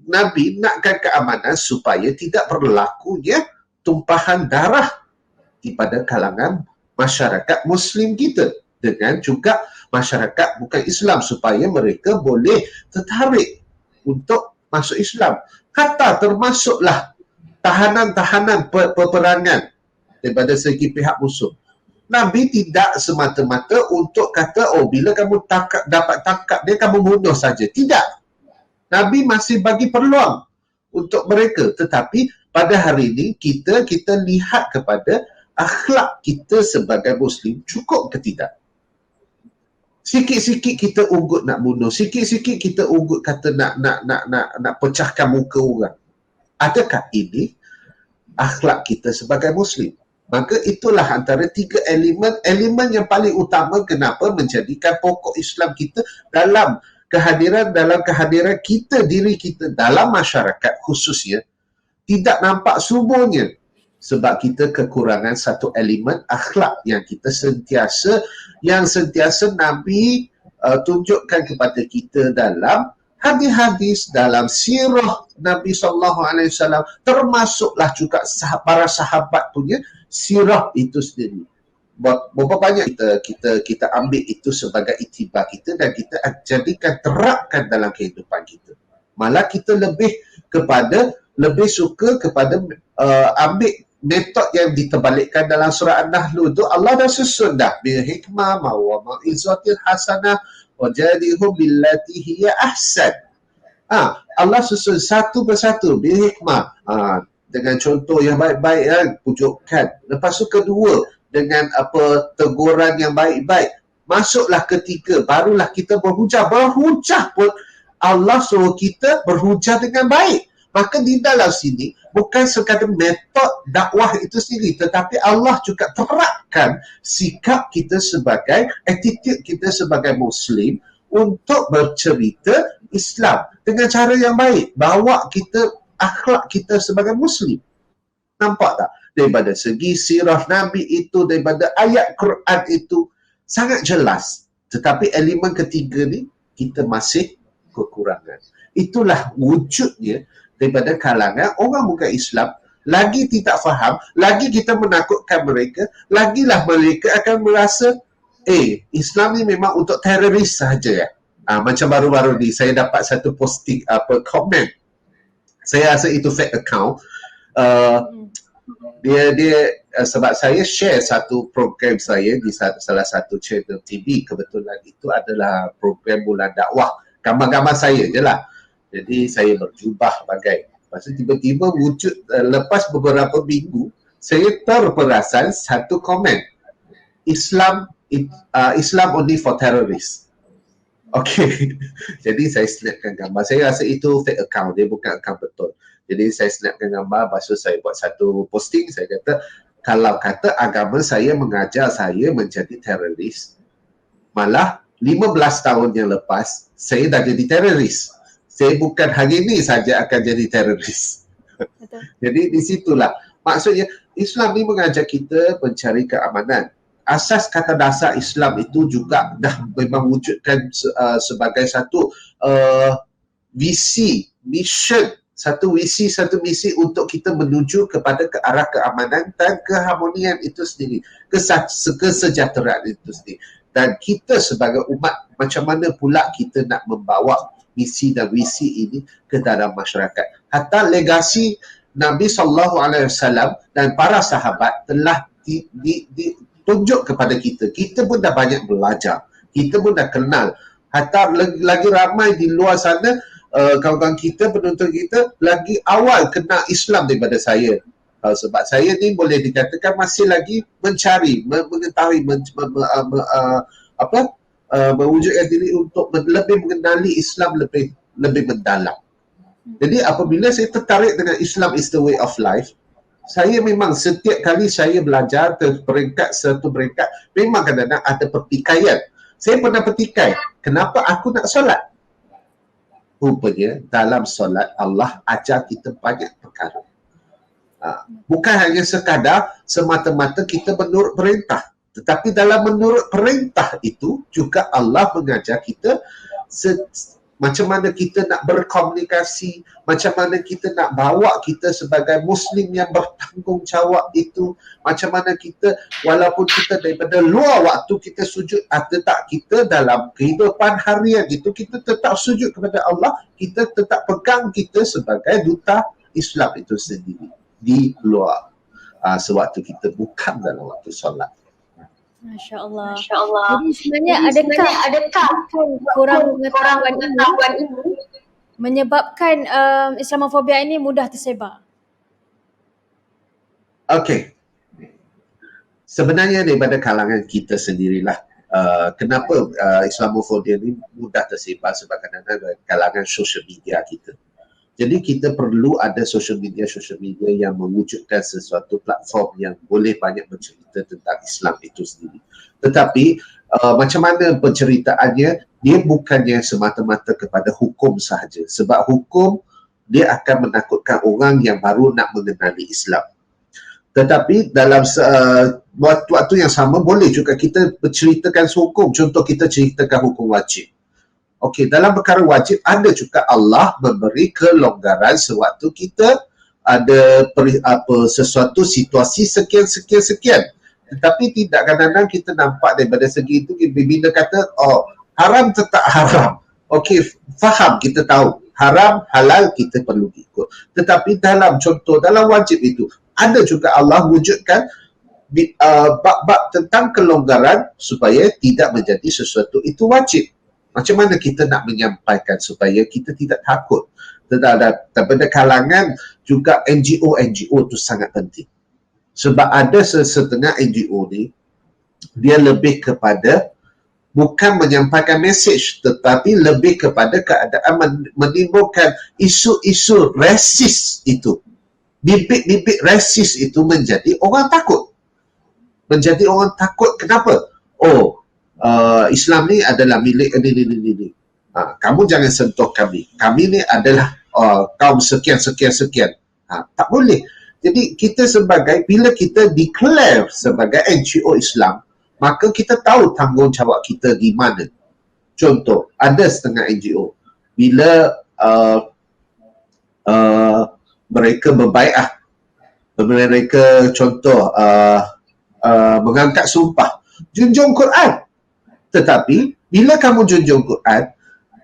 Nabi nakkan keamanan supaya tidak berlakunya tumpahan darah kepada kalangan masyarakat Muslim kita dengan juga masyarakat bukan Islam supaya mereka boleh tertarik untuk masuk Islam. Kata termasuklah tahanan-tahanan peperangan daripada segi pihak musuh. Nabi tidak semata-mata untuk kata, bila kamu dapat tangkap dia, kamu bunuh saja. Tidak. Nabi masih bagi peluang untuk mereka. Tetapi pada hari ini, kita lihat kepada akhlak kita sebagai Muslim cukup ke tidak. Sikit-sikit kita unggut nak bunuh. Sikit-sikit kita unggut kata nak pecahkan muka orang. Adakah ini akhlak kita sebagai Muslim? Maka itulah antara 3 elemen yang paling utama kenapa menjadikan pokok Islam kita dalam kehadiran kita, diri kita dalam masyarakat khususnya tidak nampak suburnya, sebab kita kekurangan satu elemen akhlak yang kita sentiasa Nabi tunjukkan kepada kita dalam hadis-hadis, dalam sirah Nabi SAW, termasuklah juga para sahabat punya sirah itu sendiri. Berapa banyak kita ambil itu sebagai iktibar kita dan kita jadikan, terapkan dalam kehidupan kita. Malah kita lebih suka kepada ambil metod yang diterbalikkan dalam surah An-Nahl itu. Allah dah susun dah bil hikmah wa mau'izatil hasanah wa jadihum billati hiya ahsan. Allah susun satu persatu bil hikmah, dengan contoh yang baik-baik, pujukan. Lepas tu kedua, dengan teguran yang baik-baik. Masuklah ketiga, barulah kita berhujah. Berhujah pun Allah suruh kita berhujah dengan baik. Maka di dalam sini bukan sekadar metod dakwah itu sendiri, tetapi Allah juga terapkan sikap kita sebagai, attitude kita sebagai Muslim untuk bercerita Islam dengan cara yang baik. Bawa kita akhlak kita sebagai Muslim. Nampak tak? Daripada segi sirah Nabi itu, daripada ayat Quran itu, sangat jelas. Tetapi elemen ketiga ni, kita masih kekurangan. Itulah wujudnya daripada kalangan orang bukan Islam. Lagi tidak faham, lagi kita menakutkan mereka, lagilah mereka akan merasa, Islam ni memang untuk teroris sahaja ya. Macam baru-baru ni, saya dapat satu posting, komen. Saya rasa itu fake account. Dia sebab saya share satu program saya di salah satu channel TV. Kebetulan itu adalah program bulan dakwah. Gambar-gambar saya je lah. Jadi saya berjubah bagai. Lepas tu tiba-tiba wujud, lepas beberapa minggu, saya terperasan satu komen. Islam only for terrorists. Okey. Jadi saya snapkan gambar. Saya rasa itu fake account. Dia bukan account betul. Jadi saya snapkan gambar. Lepas tu saya buat satu posting. Saya kata, kalau kata agama saya mengajar saya menjadi teroris, malah 15 tahun yang lepas, saya dah jadi teroris. Saya bukan hari ini saja akan jadi teroris. Betul. Jadi di situlah. Maksudnya, Islam ni mengajak kita mencari keamanan. Asas kata dasar Islam itu juga dah memang wujudkan sebagai satu visi, mission, satu misi untuk kita menuju kepada ke arah keamanan dan keharmonian itu sendiri, kesejahteraan itu sendiri. Dan kita sebagai umat, macam mana pula kita nak membawa misi dan visi ini ke dalam masyarakat. Hatta legasi Nabi SAW dan para sahabat telah ditunjuk kepada kita. Kita pun dah banyak belajar. Kita pun dah kenal. Hatta lagi ramai di luar sana, kawan-kawan kita, penonton kita, lagi awal kenal Islam daripada saya. Sebab saya ni boleh dikatakan masih lagi mencari, mengetahui, mewujudkan diri untuk lebih mengenali Islam lebih mendalam. Jadi apabila saya tertarik dengan Islam is the way of life, saya memang setiap kali saya belajar satu peringkat, memang kadang-kadang ada pertikaian. Saya pernah pertikai, kenapa aku nak solat? Rupanya dalam solat Allah ajar kita banyak perkara. Bukan hanya sekadar semata-mata kita menurut perintah, tetapi dalam menurut perintah itu juga Allah mengajar kita macam mana kita nak berkomunikasi, macam mana kita nak bawa kita sebagai Muslim yang bertanggungjawab itu, macam mana kita, walaupun kita daripada luar waktu kita sujud, tetap kita dalam kehidupan harian itu, kita tetap sujud kepada Allah, kita tetap pegang kita sebagai duta Islam itu sendiri, di luar sewaktu kita bukan dalam waktu solat. Masya Allah. Jadi sebenarnya adakah kurang pengetahuan ini menyebabkan Islamofobia ini mudah tersebar? Okey. Sebenarnya daripada kalangan kita sendirilah kenapa Islamofobia ini mudah tersebar, sebab kadang-kadang kalangan social media kita. Jadi kita perlu ada social media yang mewujudkan sesuatu platform yang boleh banyak bercerita tentang Islam itu sendiri. Tetapi macam mana penceritaannya, dia bukannya semata-mata kepada hukum sahaja. Sebab hukum dia akan menakutkan orang yang baru nak mengenali Islam. Tetapi dalam waktu yang sama boleh juga kita berceritakan hukum. Contoh, kita ceritakan hukum wajib. Okey, dalam perkara wajib ada juga Allah memberi kelonggaran sewaktu kita ada sesuatu situasi sekian. Tetapi tidak, kadang-kadang kita nampak daripada segi itu, bila kata haram tetap haram. Okey, faham, kita tahu haram halal kita perlu ikut. Tetapi dalam contoh, dalam wajib itu ada juga Allah wujudkan bab-bab tentang kelonggaran supaya tidak menjadi sesuatu itu wajib. Macam mana kita nak menyampaikan supaya kita tidak takut? Daripada kalangan juga NGO itu sangat penting. Sebab ada setengah NGO ni, dia lebih kepada bukan menyampaikan mesej, tetapi lebih kepada keadaan menimbulkan isu-isu rasis itu. Bibit-bibit rasis itu menjadi orang takut. Kenapa? Islam ni adalah milik ini. Kamu jangan sentuh kami. Kami ni adalah kaum sekian. Tak boleh. Jadi kita bila kita declare sebagai NGO Islam, maka kita tahu tanggungjawab kita di mana. Contoh, ada setengah NGO bila mereka berbaiat, mereka contoh mengangkat sumpah junjung Quran. Tetapi bila kamu junjung Quran,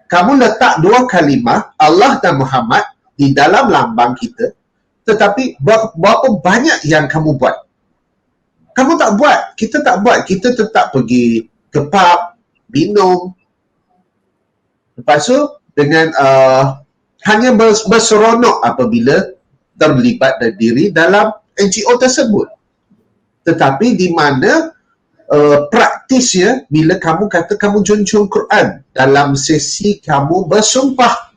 kamu letak dua kalimah Allah dan Muhammad di dalam lambang kita, tetapi berapa banyak yang kamu buat? Kamu tak buat, kita tak buat. Kita tetap pergi ke pub, minum. Lepas tu dengan hanya berseronok apabila terlibat diri dalam NGO tersebut. Tetapi di mana praktisnya bila kamu kata kamu junjung Quran dalam sesi kamu bersumpah,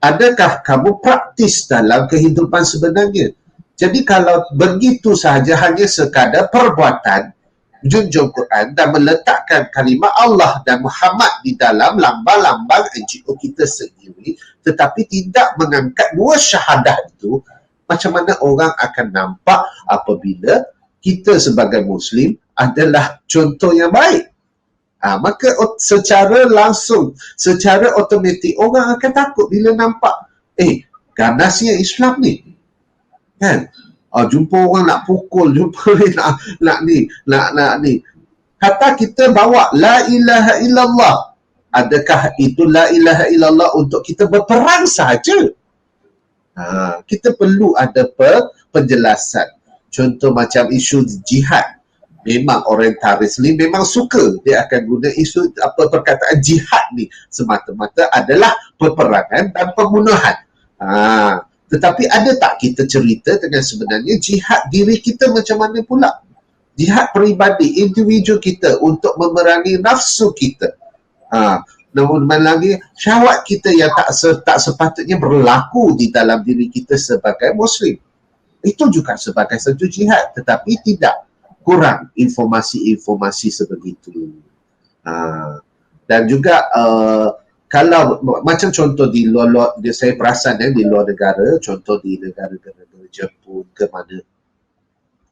adakah kamu praktis dalam kehidupan sebenarnya? Jadi kalau begitu sahaja, hanya sekadar perbuatan junjung Quran dan meletakkan kalimah Allah dan Muhammad di dalam lambang-lambang NGO kita sendiri, tetapi tidak mengangkat dua syahadah itu, macam mana orang akan nampak apabila kita sebagai Muslim adalah contoh yang baik. Maka secara langsung, secara automatik orang akan takut bila nampak ganasnya Islam ni. Kan? Jumpa orang nak pukul, jumpa nak ni. Kata kita bawa la ilaha illallah. Adakah itu la ilaha illallah untuk kita berperang sahaja? Kita perlu ada penjelasan. Contoh macam isu jihad. Memang orientalis ni memang suka dia akan guna isu perkataan jihad ni semata-mata adalah peperangan dan pembunuhan. Tetapi ada tak kita cerita dengan sebenarnya jihad diri kita macam mana pula? Jihad peribadi, individu kita untuk memerangi nafsu kita. Namun lagi syahwat kita yang tak sepatutnya berlaku di dalam diri kita sebagai Muslim. Itu juga sebagai satu jihad, tetapi tidak kurang informasi-informasi sebegitu. Dan juga kalau macam contoh di luar saya perasan di luar negara, contoh di negara-negara Jepun ke mana,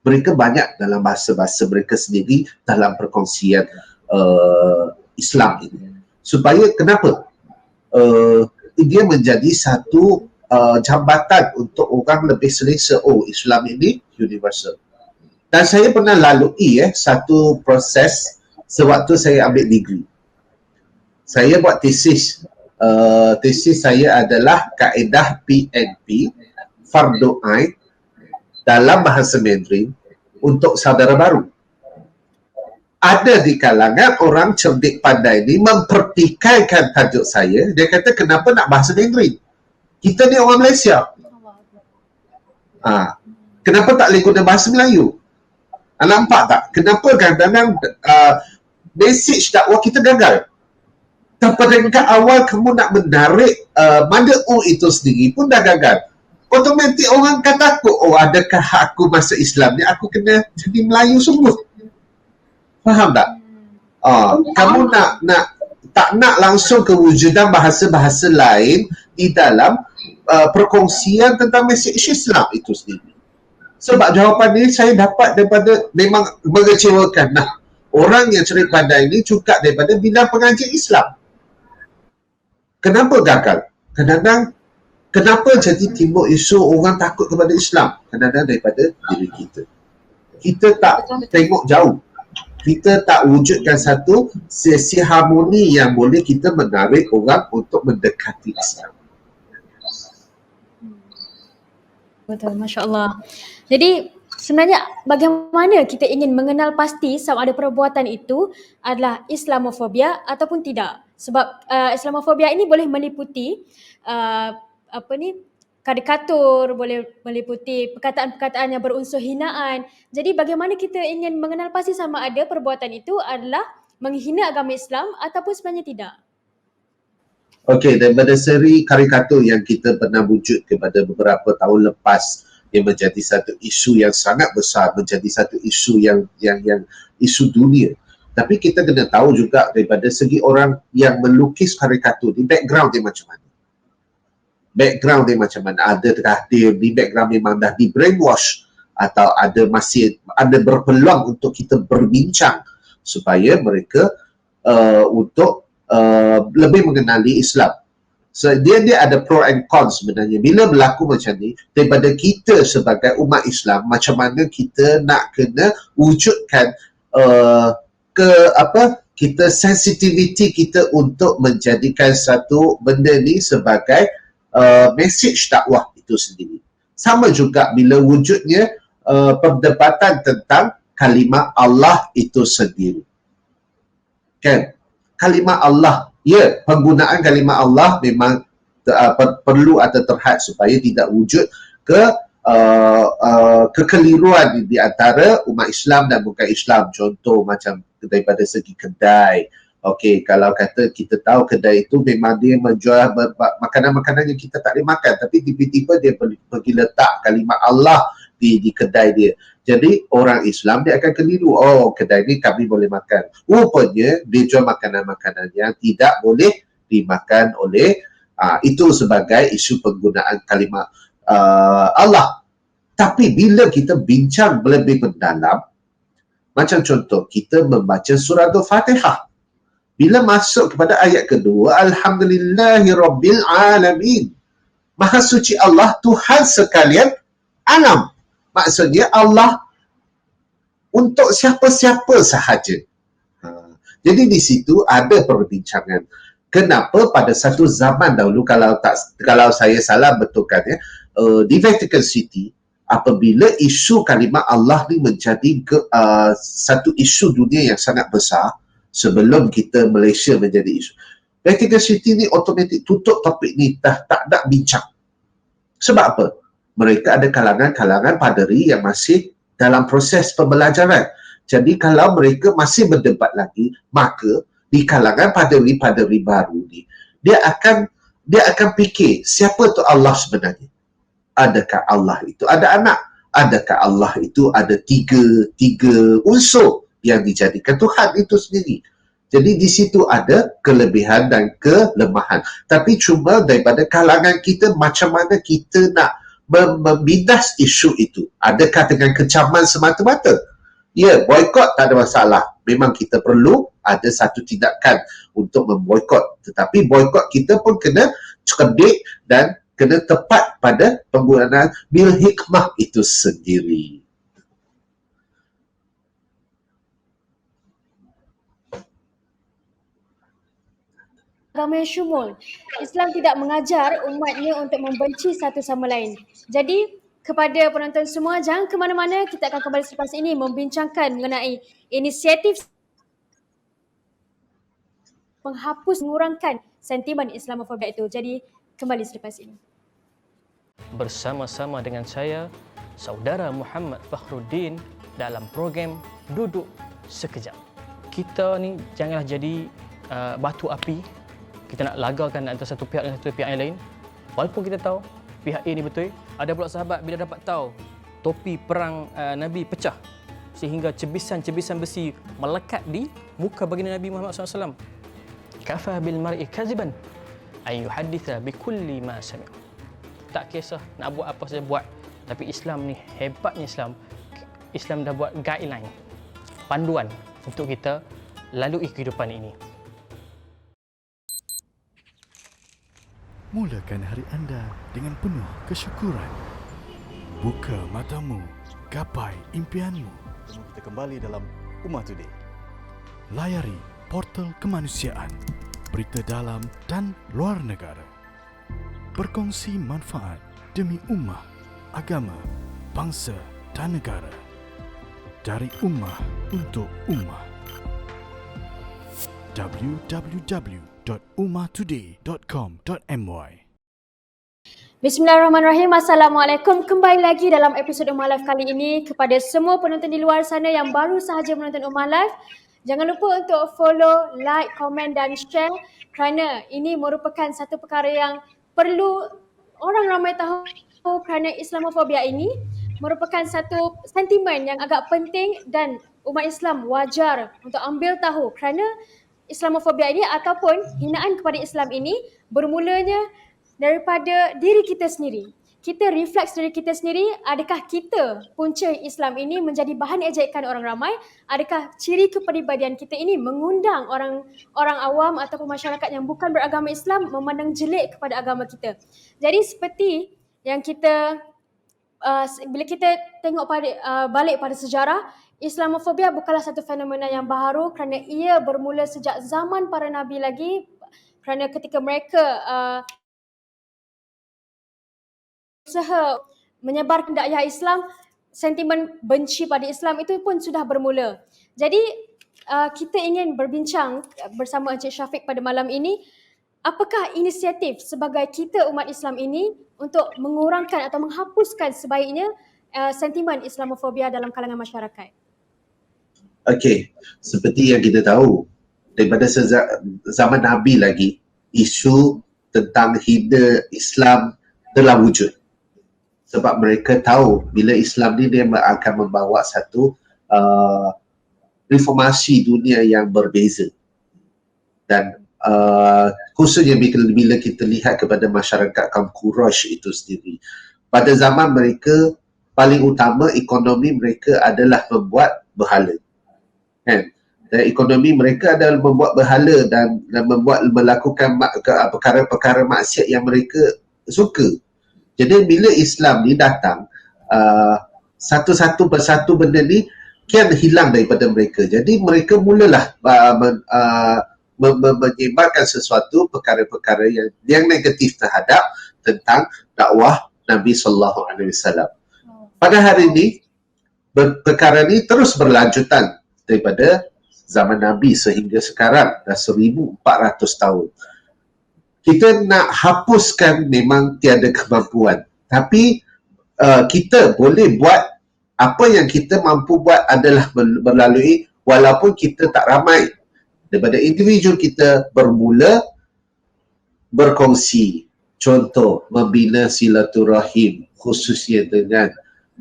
mereka banyak dalam bahasa-bahasa mereka sendiri dalam perkongsian Islam ini. Supaya kenapa? Dia menjadi satu jambatan untuk orang lebih selesa. Islam ini universal. Dan saya pernah lalui satu proses sewaktu saya ambil degree. Saya buat tesis. Tesis saya adalah kaedah PNP, Fardu Ain, dalam bahasa Mandarin untuk saudara baru. Ada di kalangan orang cerdik pandai ni mempertikaikan tajuk saya. Dia kata, kenapa nak bahasa Mandarin? Kita ni orang Malaysia. Kenapa tak boleh guna bahasa Melayu? Nampak tak? Kenapa kadang-kadang message dakwah kita gagal? Peringkat awal kamu nak menarik mada itu sendiri pun dah gagal. Otomatik orang akan takut, adakah aku masuk Islam ni aku kena jadi Melayu semua? Faham tak? Kamu tak nak langsung kewujudan bahasa-bahasa lain di dalam perkongsian tentang mesej Islam itu sendiri. Sebab jawapan ni saya dapat daripada, memang mengecewakan. Orang yang cerdik pandai ni juga daripada bidang pengajian Islam. Kenapa gagal? Kadang-kadang kenapa jadi timbul isu orang takut kepada Islam? Kadang-kadang daripada diri kita. Kita tak tengok jauh. Kita tak wujudkan satu sesi harmoni yang boleh kita menarik orang untuk mendekati Islam. Betul, Masya Allah. Jadi sebenarnya bagaimana kita ingin mengenal pasti sama ada perbuatan itu adalah Islamofobia ataupun tidak? Sebab Islamofobia ini boleh meliputi karikatur, boleh meliputi perkataan-perkataan yang berunsur hinaan. Jadi bagaimana kita ingin mengenal pasti sama ada perbuatan itu adalah menghina agama Islam ataupun sebenarnya tidak? Okey, daripada seri karikatur yang kita pernah wujud kepada beberapa tahun lepas yang menjadi satu isu yang sangat besar, menjadi satu isu yang isu dunia. Tapi kita kena tahu juga daripada segi orang yang melukis karikatur ni, background dia macam mana. Background dia macam mana. Adakah dia di background memang dah di brainwash atau masih ada berpeluang untuk kita berbincang supaya mereka untuk lebih mengenali Islam. So, dia ada pro and cons sebenarnya. Bila berlaku macam ni, daripada kita sebagai umat Islam, macam mana kita nak kena wujudkan kita sensitivity kita untuk menjadikan satu benda ni sebagai message dakwah itu sendiri. Sama juga bila wujudnya perdebatan tentang kalimah Allah itu sendiri. Kan? Kalimah Allah, penggunaan kalimah Allah memang perlu atau terhad supaya tidak wujud kekeliruan di antara umat Islam dan bukan Islam. Contoh macam daripada segi kedai. Okey, kalau kata kita tahu kedai itu memang dia menjual makanan-makanan yang kita tak boleh makan, tapi tiba-tiba dia pergi letak kalimah Allah di kedai dia. Jadi orang Islam dia akan keliru, kedai ni kami boleh makan. Rupanya dia jual makanan-makanan yang tidak boleh dimakan oleh itu sebagai isu penggunaan kalimah Allah. Tapi bila kita bincang lebih mendalam, macam contoh, kita membaca surah Al-Fatihah. Bila masuk kepada ayat kedua, Alhamdulillahirabbil alamin. Maha suci Allah, Tuhan sekalian alam. Maksudnya Allah untuk siapa-siapa sahaja. Jadi di situ ada perbincangan. Kenapa pada satu zaman dahulu, kalau saya salah betulkan ya, di Vatican City, apabila isu kalimah Allah ni menjadi satu isu dunia yang sangat besar, sebelum kita Malaysia menjadi isu, Vatican City ni automatik tutup topik ni, tak nak bincang. Sebab apa? Mereka ada kalangan-kalangan paderi yang masih dalam proses pembelajaran. Jadi kalau mereka masih berdebat lagi, maka di kalangan paderi-paderi baru ni, dia akan fikir, siapa tu Allah sebenarnya? Adakah Allah itu ada anak? Adakah Allah itu ada tiga unsur yang dijadikan Tuhan itu sendiri? Jadi di situ ada kelebihan dan kelemahan. Tapi cuma daripada kalangan kita, macam mana kita nak membidas isu itu? Adakah dengan kecaman semata-mata? Ya, boykot tak ada masalah. Memang kita perlu ada satu tindakan untuk memboykot. Tetapi boykot kita pun kena cerdik dan kena tepat pada penggunaan bil hikmah itu sendiri. Agama yang syumul. Islam tidak mengajar umatnya untuk membenci satu sama lain. Jadi, kepada penonton semua, jangan ke mana-mana. Kita akan kembali selepas ini membincangkan mengenai inisiatif menghapus, mengurangkan sentimen Islamofobia itu. Jadi, kembali selepas ini. Bersama-sama dengan saya, Saudara Muhammad Fakhruddin dalam program Duduk Sekejap. Kita ni janganlah jadi batu api. Kita nak lagakan antara satu pihak dengan satu pihak yang lain. Walaupun kita tahu pihak A ni betul. Ada pula sahabat bila dapat tahu topi perang Nabi pecah sehingga cebisan-cebisan besi melekat di muka baginda Nabi Muhammad SAW. Kafa bil mar'i kaziban ay yuhadditha bi kulli ma sami'. Tak kisah nak buat apa saja buat. Tapi Islam ni, hebatnya Islam dah buat guideline, panduan untuk kita lalui kehidupan ini. Mulakan hari anda dengan penuh kesyukuran. Buka matamu, gapai impianmu. Kita kembali dalam Ummah Today. Layari portal kemanusiaan, berita dalam dan luar negara. Berkongsi manfaat demi ummah, agama, bangsa dan negara. Dari ummah untuk ummah. www.ummahtoday.com.my. Bismillahirrahmanirrahim. Assalamualaikum. Kembali lagi dalam episod Ummah Live kali ini. Kepada semua penonton di luar sana yang baru sahaja menonton Ummah Live, jangan lupa untuk follow, like, komen dan share kerana ini merupakan satu perkara yang perlu orang ramai tahu kerana Islamofobia ini merupakan satu sentimen yang agak penting dan umat Islam wajar untuk ambil tahu kerana Islamofobia ini ataupun hinaan kepada Islam ini bermulanya daripada diri kita sendiri. Kita refleks diri kita sendiri, adakah kita punca Islam ini menjadi bahan ejekan orang ramai? Adakah ciri kepribadian kita ini mengundang orang awam ataupun masyarakat yang bukan beragama Islam memandang jelek kepada agama kita? Jadi seperti yang kita bila kita tengok balik pada sejarah, Islamofobia bukanlah satu fenomena yang baru kerana ia bermula sejak zaman para nabi lagi, kerana ketika mereka usaha menyebarkan dakwah Islam, sentimen benci pada Islam itu pun sudah bermula. Jadi kita ingin berbincang bersama Encik Syafiq pada malam ini, apakah inisiatif sebagai kita umat Islam ini untuk mengurangkan atau menghapuskan sebaiknya sentimen Islamofobia dalam kalangan masyarakat? Okey, seperti yang kita tahu, daripada zaman Nabi lagi, isu tentang hina Islam telah wujud. Sebab mereka tahu bila Islam ni dia akan membawa satu reformasi dunia yang berbeza. Dan khususnya bila kita lihat kepada masyarakat kaum Quraisy itu sendiri. Pada zaman mereka, paling utama ekonomi mereka adalah membuat berhala. Kan? Dan ekonomi mereka adalah membuat berhala dan melakukan perkara-perkara maksiat yang mereka suka. Jadi bila Islam ni datang, satu-satu persatu benda ni kian hilang daripada mereka. Jadi mereka mulalah menyebarkan sesuatu perkara-perkara yang negatif terhadap tentang dakwah Nabi sallallahu alaihi wasallam. Pada hari ini perkara ni terus berlanjutan daripada zaman Nabi sehingga sekarang dah 1400 tahun. Kita nak hapuskan memang tiada kemampuan, tapi kita boleh buat apa yang kita mampu buat adalah melalui, walaupun kita tak ramai, daripada individu kita bermula berkongsi. Contoh, membina silaturahim khususnya dengan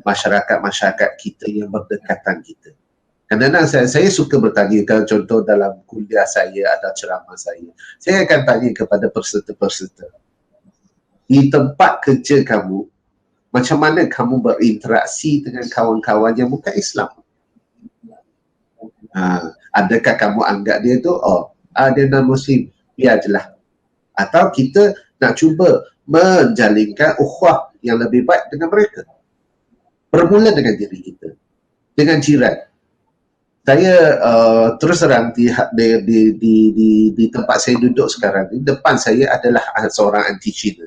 masyarakat-masyarakat kita yang berdekatan kita. Kadang-kadang saya suka bertanya, kalau contoh dalam kuliah saya atau ceramah saya akan tanya kepada peserta-peserta, di tempat kerja kamu, macam mana kamu berinteraksi dengan kawan-kawan yang bukan Islam? Adakah kamu anggap dia tu, dia non-Muslim, biar je lah. Atau kita nak cuba menjalinkan ukhuwah yang lebih baik dengan mereka. Bermula dengan diri kita, dengan jiran. Saya terus terang di tempat saya duduk sekarang, di depan saya adalah seorang anti-Cina.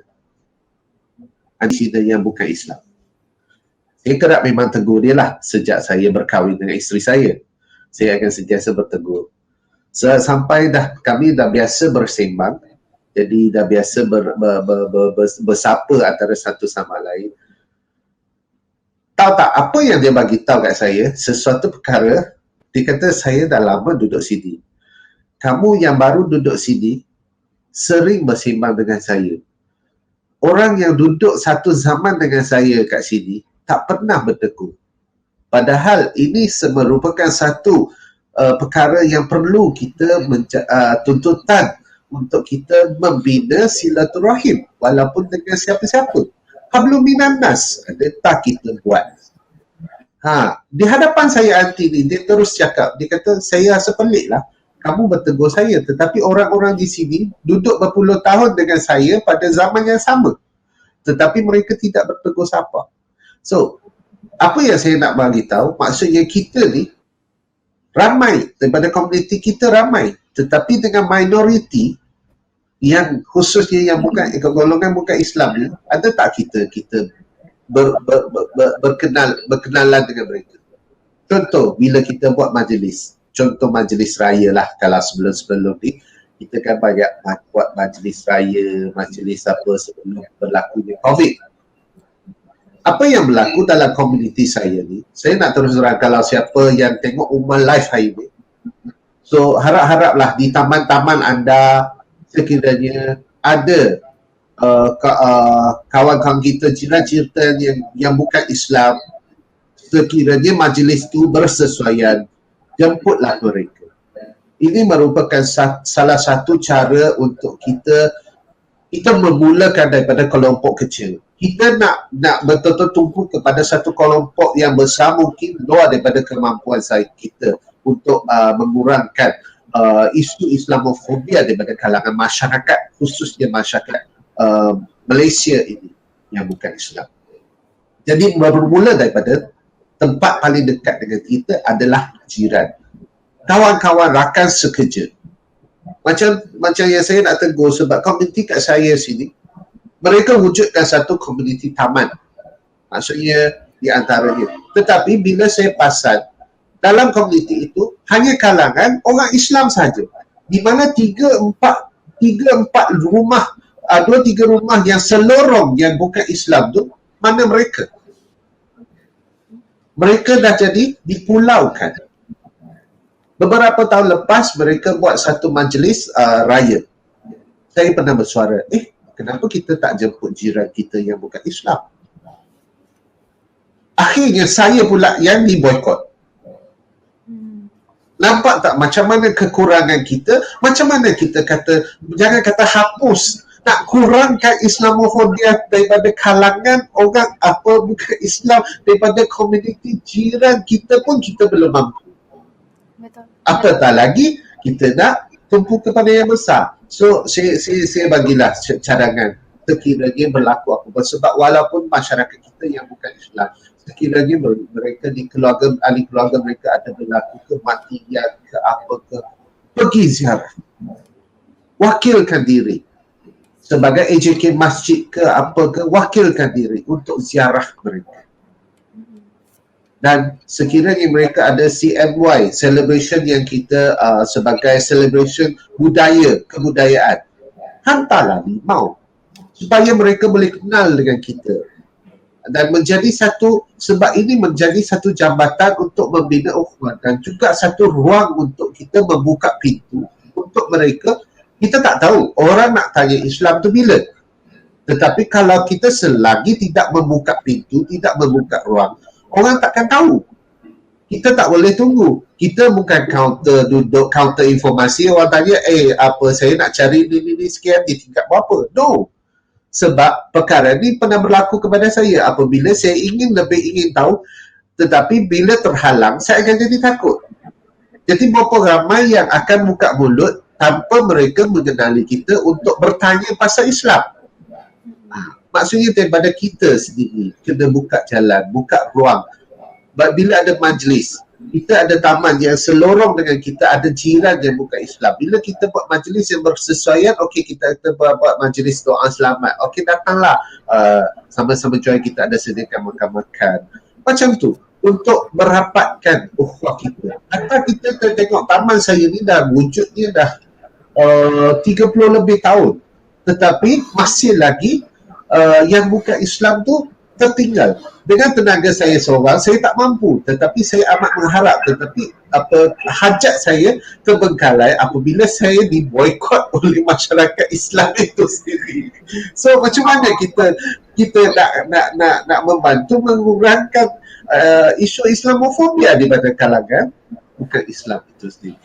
Anti-Cina yang bukan Islam. Saya kerap memang tegur dia lah sejak saya berkahwin dengan isteri saya. Saya akan sentiasa bertegur. Sampai kami dah biasa bersembang, jadi dah biasa bersapa antara satu sama lain. Tahu tak apa yang dia bagi tahu kat saya? Sesuatu perkara, dia kata, saya dah lama duduk sini. Kamu yang baru duduk sini sering bersembang dengan saya. Orang yang duduk satu zaman dengan saya kat sini tak pernah bertegur. Padahal ini merupakan satu perkara yang perlu kita tuntutan untuk kita membina silaturahim walaupun dengan siapa-siapa. Hablum minan nas, tak kita buat. Di hadapan saya anti ni, dia terus cakap, dia kata, saya rasa pelik lah, kamu bertegur saya, tetapi orang-orang di sini duduk berpuluh tahun dengan saya pada zaman yang sama, tetapi mereka tidak bertegur siapa. So, apa yang saya nak bagi tahu, maksudnya kita ni ramai, daripada komuniti kita ramai, tetapi dengan minoriti yang khususnya yang bukan golongan bukan Islam ni, ada tak kita berkenalan dengan mereka? Contoh, bila kita buat majlis, contoh majlis raya lah, kalau sebelum-sebelum ni kita kan banyak buat majlis raya, majlis apa sebelum berlakunya COVID. Apa yang berlaku dalam komuniti saya ni, saya nak terus terang, kalau siapa yang tengok Ummah Live hari ni, so harap-haraplah di taman-taman anda sekiranya ada kawan-kawan kita, jiran-jiran yang bukan Islam, sekiranya majlis itu bersesuaian, jemputlah mereka. Ini merupakan salah satu cara untuk kita memulakan daripada kelompok kecil. Kita nak betul-betul tumpu kepada satu kelompok yang besar, mungkin luar daripada kemampuan kita untuk mengurangkan isu Islamofobia daripada kalangan masyarakat, khususnya masyarakat Malaysia ini yang bukan Islam. Jadi bermula daripada tempat paling dekat dengan kita adalah jiran, kawan-kawan, rakan sekerja. Macam yang saya nak tegur, sebab komuniti kat saya sini, mereka wujudkan satu komuniti taman, maksudnya di antaranya. Tetapi bila saya pasal dalam komuniti itu hanya kalangan orang Islam saja, di mana 3-4 rumah, 2-3 rumah yang selorong yang bukan Islam tu, mana mereka? Mereka dah jadi dipulaukan. Beberapa tahun lepas mereka buat satu majlis raya. Saya pernah bersuara, kenapa kita tak jemput jiran kita yang bukan Islam? Akhirnya saya pula yang diboykot. Nampak tak macam mana kekurangan kita? Macam mana kita kata, jangan kata hapus nak kurangkan Islamofobia daripada kalangan orang apa bukan Islam, daripada komuniti jiran kita pun kita belum mampu. Betul. Apatah lagi kita nak tumpu kepada yang besar. So saya bagilah cadangan sekiranya berlaku apa-apa, sebab walaupun masyarakat kita yang bukan Islam, sekiranya mereka di keluarga, ahli keluarga mereka ada berlaku kematian ke apa ke, pergi ziarah, wakilkan diri sebagai AJK masjid ke apa ke, wakilkan diri untuk ziarah mereka. Dan sekiranya mereka ada CMY, celebration yang kita sebagai celebration budaya, kebudayaan, hantarlah limau supaya mereka boleh kenal dengan kita. Dan menjadi satu, sebab ini menjadi satu jambatan untuk membina ukhuwah dan juga satu ruang untuk kita membuka pintu untuk mereka. Kita tak tahu orang nak tanya Islam tu bila. Tetapi kalau kita selagi tidak membuka pintu, tidak membuka ruang, orang takkan tahu. Kita tak boleh tunggu. Kita bukan counter, duduk counter informasi, orang tanya, apa saya nak cari ni sekian, di tingkat berapa. No. Sebab perkara ni pernah berlaku kepada saya. Apabila saya lebih ingin tahu, tetapi bila terhalang, saya akan jadi takut. Jadi berapa ramai yang akan buka mulut tanpa mereka mengenali kita untuk bertanya pasal Islam. Maksudnya daripada kita sendiri kena buka jalan, buka ruang. Bila ada majlis, kita ada taman yang selorong dengan kita, ada jiran yang bukan Islam. Bila kita buat majlis yang bersesuaian, okey kita buat majlis doa selamat. Okey datanglah, sama-sama join, kita ada sediakan makan-makan. Macam tu, untuk merapatkan ukhuwah kita. Atau kita tengok taman saya ni dah wujudnya dah 30 lebih tahun. Tetapi masih lagi yang bukan Islam tu tertinggal. Dengan tenaga saya seorang, saya tak mampu, tetapi saya amat mengharap, tetapi hajat saya terbengkalai apabila saya diboikot oleh masyarakat Islam itu sendiri. So macam mana kita nak membantu mengurangkan isu Islamofobia di pada kalangan bukan Islam itu sendiri.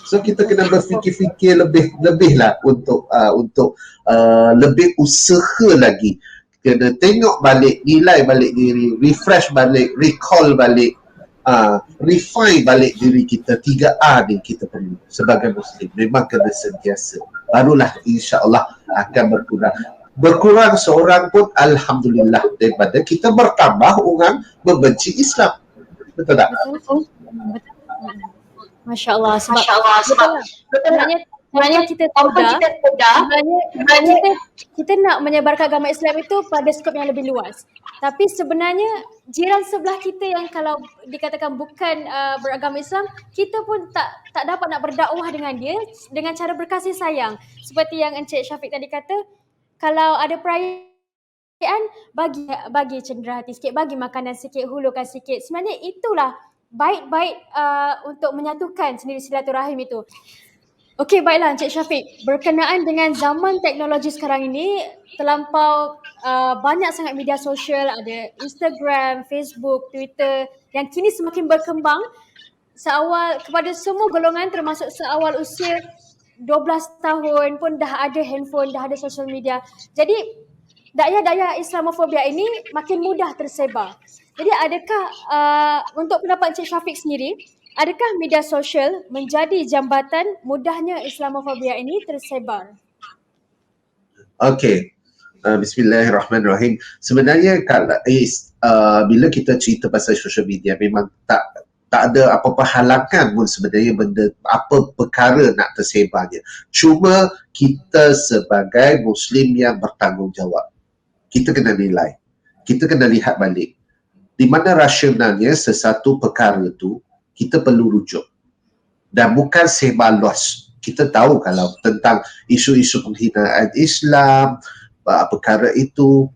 So kita kena berfikir-fikir lebih lah untuk lebih usaha lagi. Kena tengok balik, nilai balik diri, refresh balik, recall balik, refine balik diri kita. 3R ni kita perlu sebagai Muslim. Memang kena sentiasa. Barulah insya-Allah akan berkurang seorang pun alhamdulillah, daripada kita bertambah orang membenci Islam. Betul tak? Betul. Masya Allah. Sebab sebenarnya kita kita nak menyebarkan agama Islam itu pada skop yang lebih luas. Tapi sebenarnya jiran sebelah kita yang kalau dikatakan bukan beragama Islam, kita pun tak dapat nak berdakwah dengan dia dengan cara berkasih sayang. Seperti yang Encik Syafiq tadi kata, kalau ada perayaan, bagi cenderah hati sikit, bagi makanan sikit, hulurkan sikit. Sebenarnya itulah baik-baik untuk menyatukan sendiri silaturahim itu. Okey, baiklah Encik Syafiq. Berkenaan dengan zaman teknologi sekarang ini, terlampau banyak sangat media sosial, ada Instagram, Facebook, Twitter yang kini semakin berkembang kepada semua golongan, termasuk seawal usia 12 tahun pun dah ada handphone, dah ada social media. Jadi daya-daya Islamofobia ini makin mudah tersebar. Jadi adakah untuk pendapat Encik Syafiq sendiri, adakah media sosial menjadi jambatan mudahnya Islamofobia ini tersebar? Okey. Bismillahirrahmanirrahim. Sebenarnya kalau bila kita cerita pasal social media, memang tak ada apa-apa halangan pun sebenarnya benda apa perkara nak tersebarnya. Cuma kita sebagai Muslim yang bertanggungjawab, kita kena nilai, kita kena lihat balik di mana rasionalnya sesuatu perkara tu kita perlu rujuk. Dan bukan sebar luas. Kita tahu kalau tentang isu-isu penghinaan Islam, perkara itu,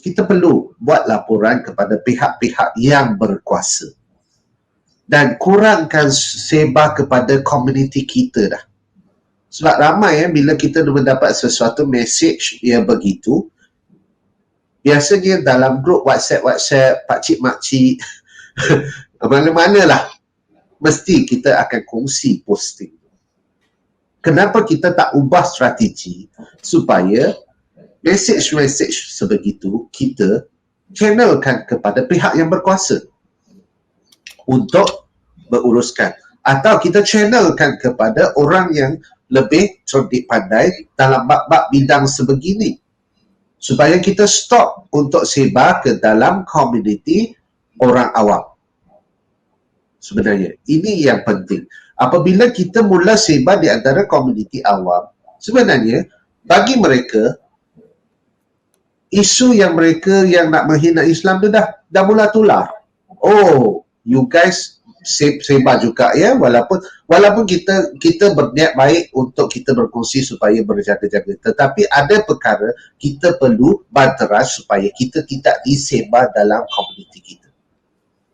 kita perlu buat laporan kepada pihak-pihak yang berkuasa. Dan kurangkan sebar kepada komuniti kita dah. Sebab ramai bila kita mendapat sesuatu message yang begitu, biasanya dalam grup WhatsApp, pakcik-makcik, mana-mana lah, mesti kita akan kongsi posting. Kenapa kita tak ubah strategi supaya Mesej-mesej sebegitu kita channelkan kepada pihak yang berkuasa untuk beruruskan, atau kita channelkan kepada orang yang lebih cerdik pandai dalam bab-bab bidang sebegini, supaya kita stop untuk sebar ke dalam komuniti orang awam. Sebenarnya ini yang penting. Apabila kita mula sebar di antara komuniti awam, sebenarnya bagi mereka isu yang mereka yang nak menghina Islam tu dah mula tular. Oh, you guys sebar juga ya, walaupun kita berniat baik untuk kita berkongsi supaya berjaga-jaga, tetapi ada perkara kita perlu banteras supaya kita tidak disebar dalam komuniti kita.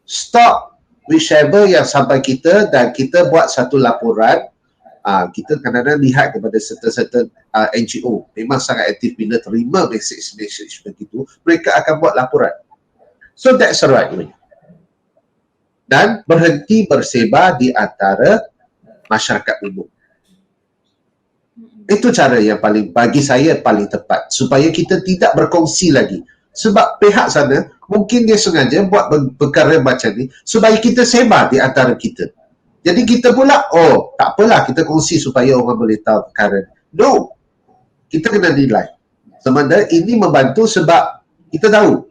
Stop whichever yang sampai kita, dan kita buat satu laporan. Kita kadang-kadang lihat kepada certain NGO memang sangat aktif bila terima mesej-mesej begitu, mereka akan buat laporan. So that's the right way. Dan berhenti bersebar di antara masyarakat umum. Itu cara yang bagi saya paling tepat, supaya kita tidak berkongsi lagi. Sebab pihak sana mungkin dia sengaja buat perkara macam ni supaya kita sebar di antara kita. Jadi kita pula, oh tak apalah kita kongsi supaya orang boleh tahu perkara. No, kita kena nilai. Sebenarnya ini membantu sebab kita tahu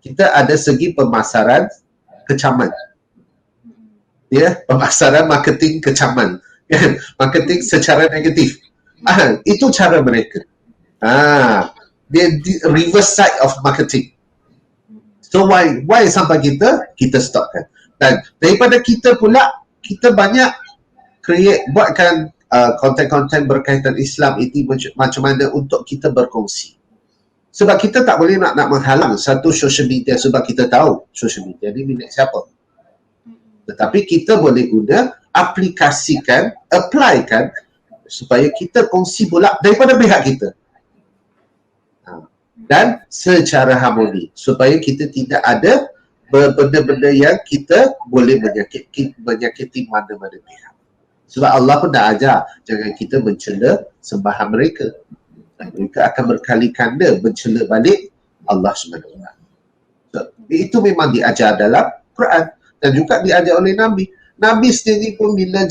kita ada segi pemasaran kecaman. Ya, pemasaran marketing kecaman. Marketing secara negatif. Itu cara mereka. Dia reverse side of marketing. So why sampai kita stopkan. Dan daripada kita pula, kita banyak buatkan konten-konten berkaitan Islam itu macam mana untuk kita berkongsi. Sebab kita tak boleh nak menghalang satu social media, sebab kita tahu social media ni milik siapa. Tetapi kita boleh guna, applykan supaya kita kongsi pula daripada pihak kita. Dan secara harmoni, supaya kita tidak ada benda-benda yang kita boleh menyakiti mana-mana pihak. Sebab Allah pun dah ajar, jangan kita mencela sembahan mereka. Mereka akan berkali ganda mencela balik Allah SWT. So, itu memang diajar dalam Quran dan juga diajar oleh Nabi. Nabi sendiri pun bila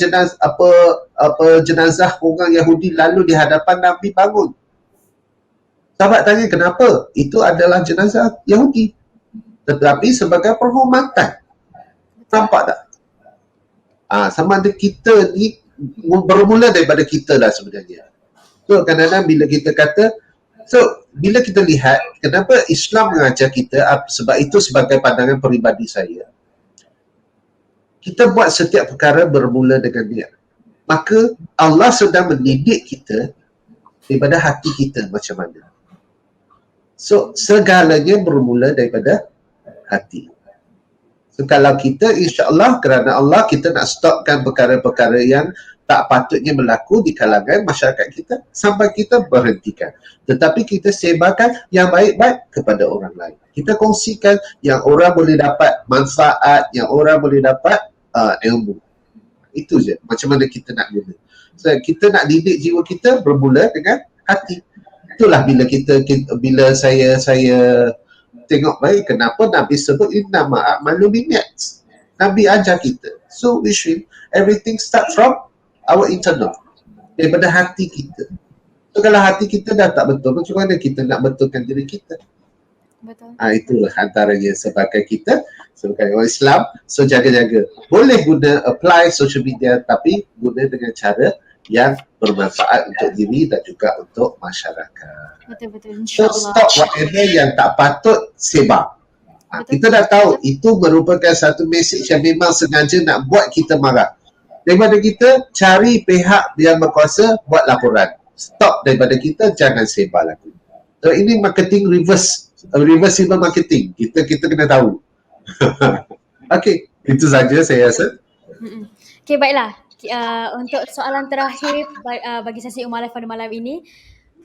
jenazah orang Yahudi lalu di hadapan Nabi bangun. Sahabat tanya kenapa? Itu adalah jenazah Yahudi. Tetapi sebagai penghormatan. Nampak tak? Sama ada kita ni bermula daripada kita lah sebenarnya. So kadang-kadang bila kita kata, bila kita lihat kenapa Islam mengajar kita, sebab itu sebagai pandangan peribadi saya, kita buat setiap perkara bermula dengan niat. Maka Allah sedang mendidik kita daripada hati kita macam mana. So segalanya bermula daripada hati. So kalau kita insya-Allah kerana Allah kita nak stopkan perkara-perkara yang tak patutnya berlaku di kalangan masyarakat kita sampai kita berhentikan. Tetapi kita sebarkan yang baik-baik kepada orang lain. Kita kongsikan yang orang boleh dapat manfaat, yang orang boleh dapat ilmu. Itu je macam mana kita nak guna. So kita nak didik jiwa kita bermula dengan hati. Itulah bila saya tengok baik kenapa Nabi sebut innama a'malu binniyat. Nabi ajar kita. So we should everything start from our internal. Daripada hati kita. So kalau hati kita dah tak betul, macam mana kita nak betulkan diri kita? Betul. Itulah antaranya sebagai kita sebagai orang Islam. So jaga-jaga. Boleh guna apply social media tapi guna dengan cara yang bermanfaat untuk diri dan juga untuk masyarakat. Betul-betul, So insya-Allah. stop whatever yang tak patut sebar. Kita dah tahu itu merupakan satu mesej yang memang sengaja nak buat kita marah. Daripada kita cari pihak yang berkuasa buat laporan. Stop daripada kita, jangan sebar lagi. So ini marketing reversible marketing. Kita kena tahu. Okey, itu saja saya rasa. Okey, baiklah. Untuk soalan terakhir bagi sesi Ummah Live pada malam ini,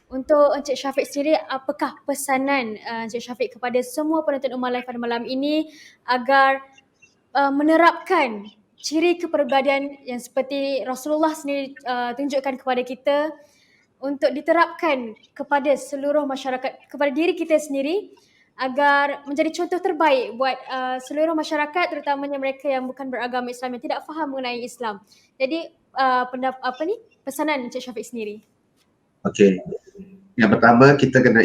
untuk Encik Syafiq sendiri, apakah pesanan Encik Syafiq kepada semua penonton Ummah Live pada malam ini agar menerapkan ciri kepribadian yang seperti Rasulullah sendiri tunjukkan kepada kita untuk diterapkan kepada seluruh masyarakat, kepada diri kita sendiri agar menjadi contoh terbaik buat seluruh masyarakat, terutamanya mereka yang bukan beragama Islam, yang tidak faham mengenai Islam. Jadi pesanan Encik Syafiq sendiri. Okey. Yang pertama, kita kena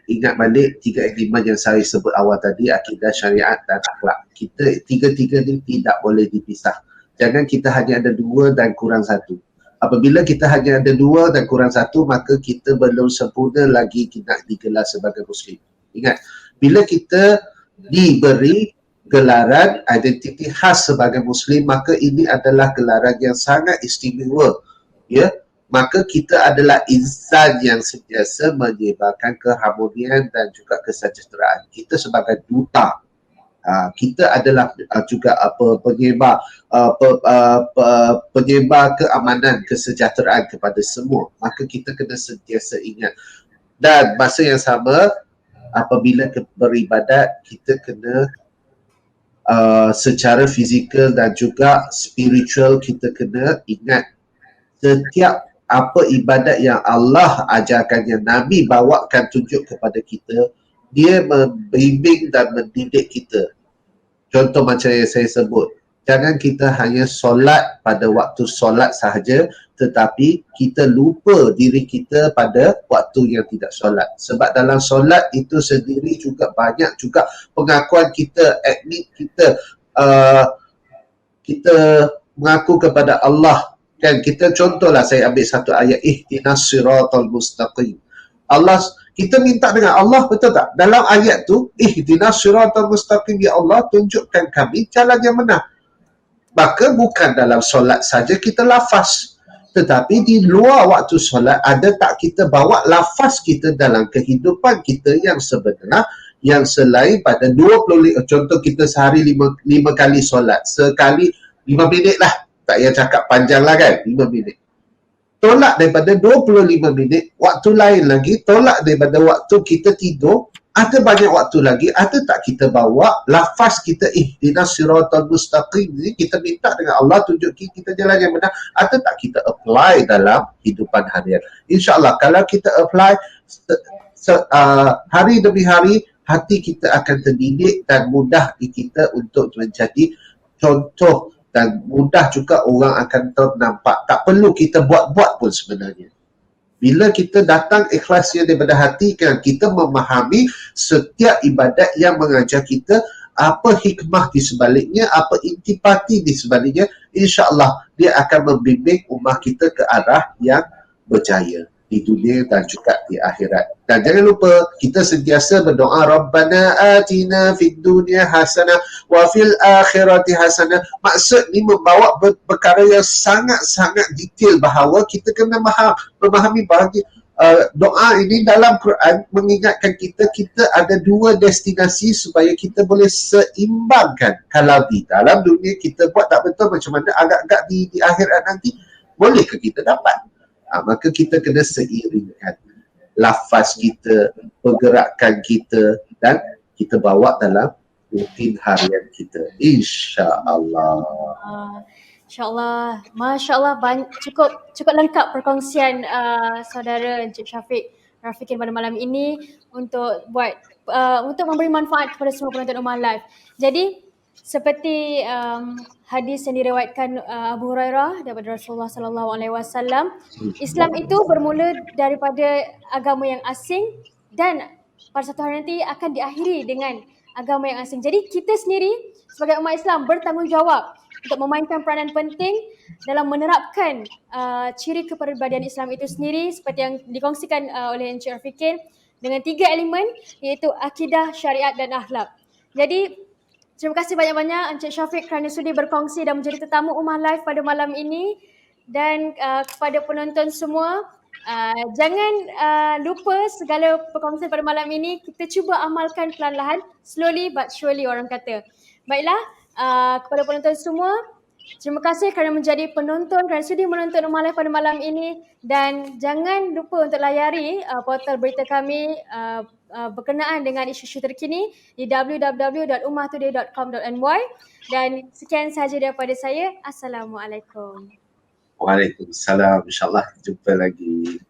ingat balik 3 elemen yang saya sebut awal tadi, akidah, syariat dan akhlak. Kita tiga-tiga ni tidak boleh dipisah. Jangan kita hanya ada 2 dan kurang 1. Apabila kita hanya ada 2 dan kurang 1, maka kita belum sempurna lagi nak digelar sebagai Muslim. Ingat, bila kita diberi gelaran identiti khas sebagai Muslim, maka ini adalah gelaran yang sangat istimewa. Ya, maka kita adalah insan yang sentiasa menyebarkan keharmonian dan juga kesejahteraan. Kita sebagai duta, kita adalah juga penyebar keamanan, kesejahteraan kepada semua. Maka kita kena sentiasa ingat. Dan masa yang sama, apabila beribadat, kita kena secara fizikal dan juga spiritual, kita kena ingat setiap apa ibadat yang Allah ajarkan, yang Nabi bawakan tunjuk kepada kita, dia membimbing dan mendidik kita. Contoh macam yang saya sebut, jangan kita hanya solat pada waktu solat sahaja, tetapi kita lupa diri kita pada waktu yang tidak solat. Sebab dalam solat itu sendiri juga banyak juga pengakuan kita, admit kita, kita mengaku kepada Allah. Kan kita contohlah, saya ambil satu ayat, ihdinas siratal mustaqim. Allah, kita minta dengan Allah, betul tak? Dalam ayat tu, ihdinas siratal mustaqim, ya Allah, tunjukkan kami jalan yang benar. Maka bukan dalam solat saja kita lafaz, tetapi di luar waktu solat, ada tak kita bawa lafaz kita dalam kehidupan kita yang sebenar, yang selain pada 25, contoh kita sehari 5 kali solat, sekali 5 minit lah. Tak payah cakap panjang lah kan, 5 minit. Tolak daripada 25 minit, waktu lain lagi, tolak daripada waktu kita tidur, ada banyak waktu lagi, ada tak kita bawa lafaz kita, ihdinas siratal mustaqim ni, kita minta dengan Allah tunjuk kita jalan yang benar, ada tak kita apply dalam kehidupan harian. InsyaAllah, kalau kita apply hari demi hari, hati kita akan terdidik dan mudah kita untuk menjadi contoh, dan mudah juga orang akan ternampak. Tak perlu kita buat-buat pun sebenarnya. Bila kita datang ikhlasnya daripada hati, kan, kita memahami setiap ibadat yang mengajar kita apa hikmah di sebaliknya, apa intipati di sebaliknya, insya-Allah dia akan membimbing ummah kita ke arah yang berjaya di dunia dan juga di akhirat. Dan jangan lupa, kita sentiasa berdoa, Rabbana atina fid dunya hasanah wa fil akhirati hasanah. Maksud ni membawa perkara yang sangat-sangat detail, bahawa kita kena memahami bagi doa ini dalam Quran mengingatkan kita ada 2 destinasi supaya kita boleh seimbangkan. Kalau di dalam dunia kita buat tak betul, macam mana agak-agak di akhirat nanti, bolehkah kita dapat? Maka kita kena seiringkan lafaz kita, pergerakan kita, dan kita bawa dalam rutin harian kita, insya-Allah. InsyaAllah, Masya Allah, cukup lengkap perkongsian saudara Encik Syafiq Rafiqin pada malam ini untuk memberi manfaat kepada semua penonton Ummah Live. Jadi seperti hadis yang diriwayatkan Abu Hurairah daripada Rasulullah sallallahu alaihi wasallam, Islam itu bermula daripada agama yang asing dan pada satu hari nanti akan diakhiri dengan agama yang asing. Jadi kita sendiri sebagai umat Islam bertanggungjawab untuk memainkan peranan penting dalam menerapkan ciri kepribadian Islam itu sendiri seperti yang dikongsikan oleh Encik Rafiqin dengan 3 elemen, iaitu akidah, syariat dan akhlak. Jadi terima kasih banyak-banyak Encik Syafiq kerana sudi berkongsi dan menjadi tetamu Ummah Live pada malam ini. Dan kepada penonton semua, jangan lupa segala perkongsian pada malam ini kita cuba amalkan perlahan-lahan, slowly but surely orang kata. Baiklah, kepada penonton semua, terima kasih kerana menjadi penonton, kerana sudi menonton Ummah Live pada malam ini. Dan jangan lupa untuk layari portal berita kami berkenaan dengan isu-isu terkini di www.ummahtoday.com.my. Dan sekian sahaja daripada saya. Assalamualaikum. Waalaikumsalam. InsyaAllah jumpa lagi.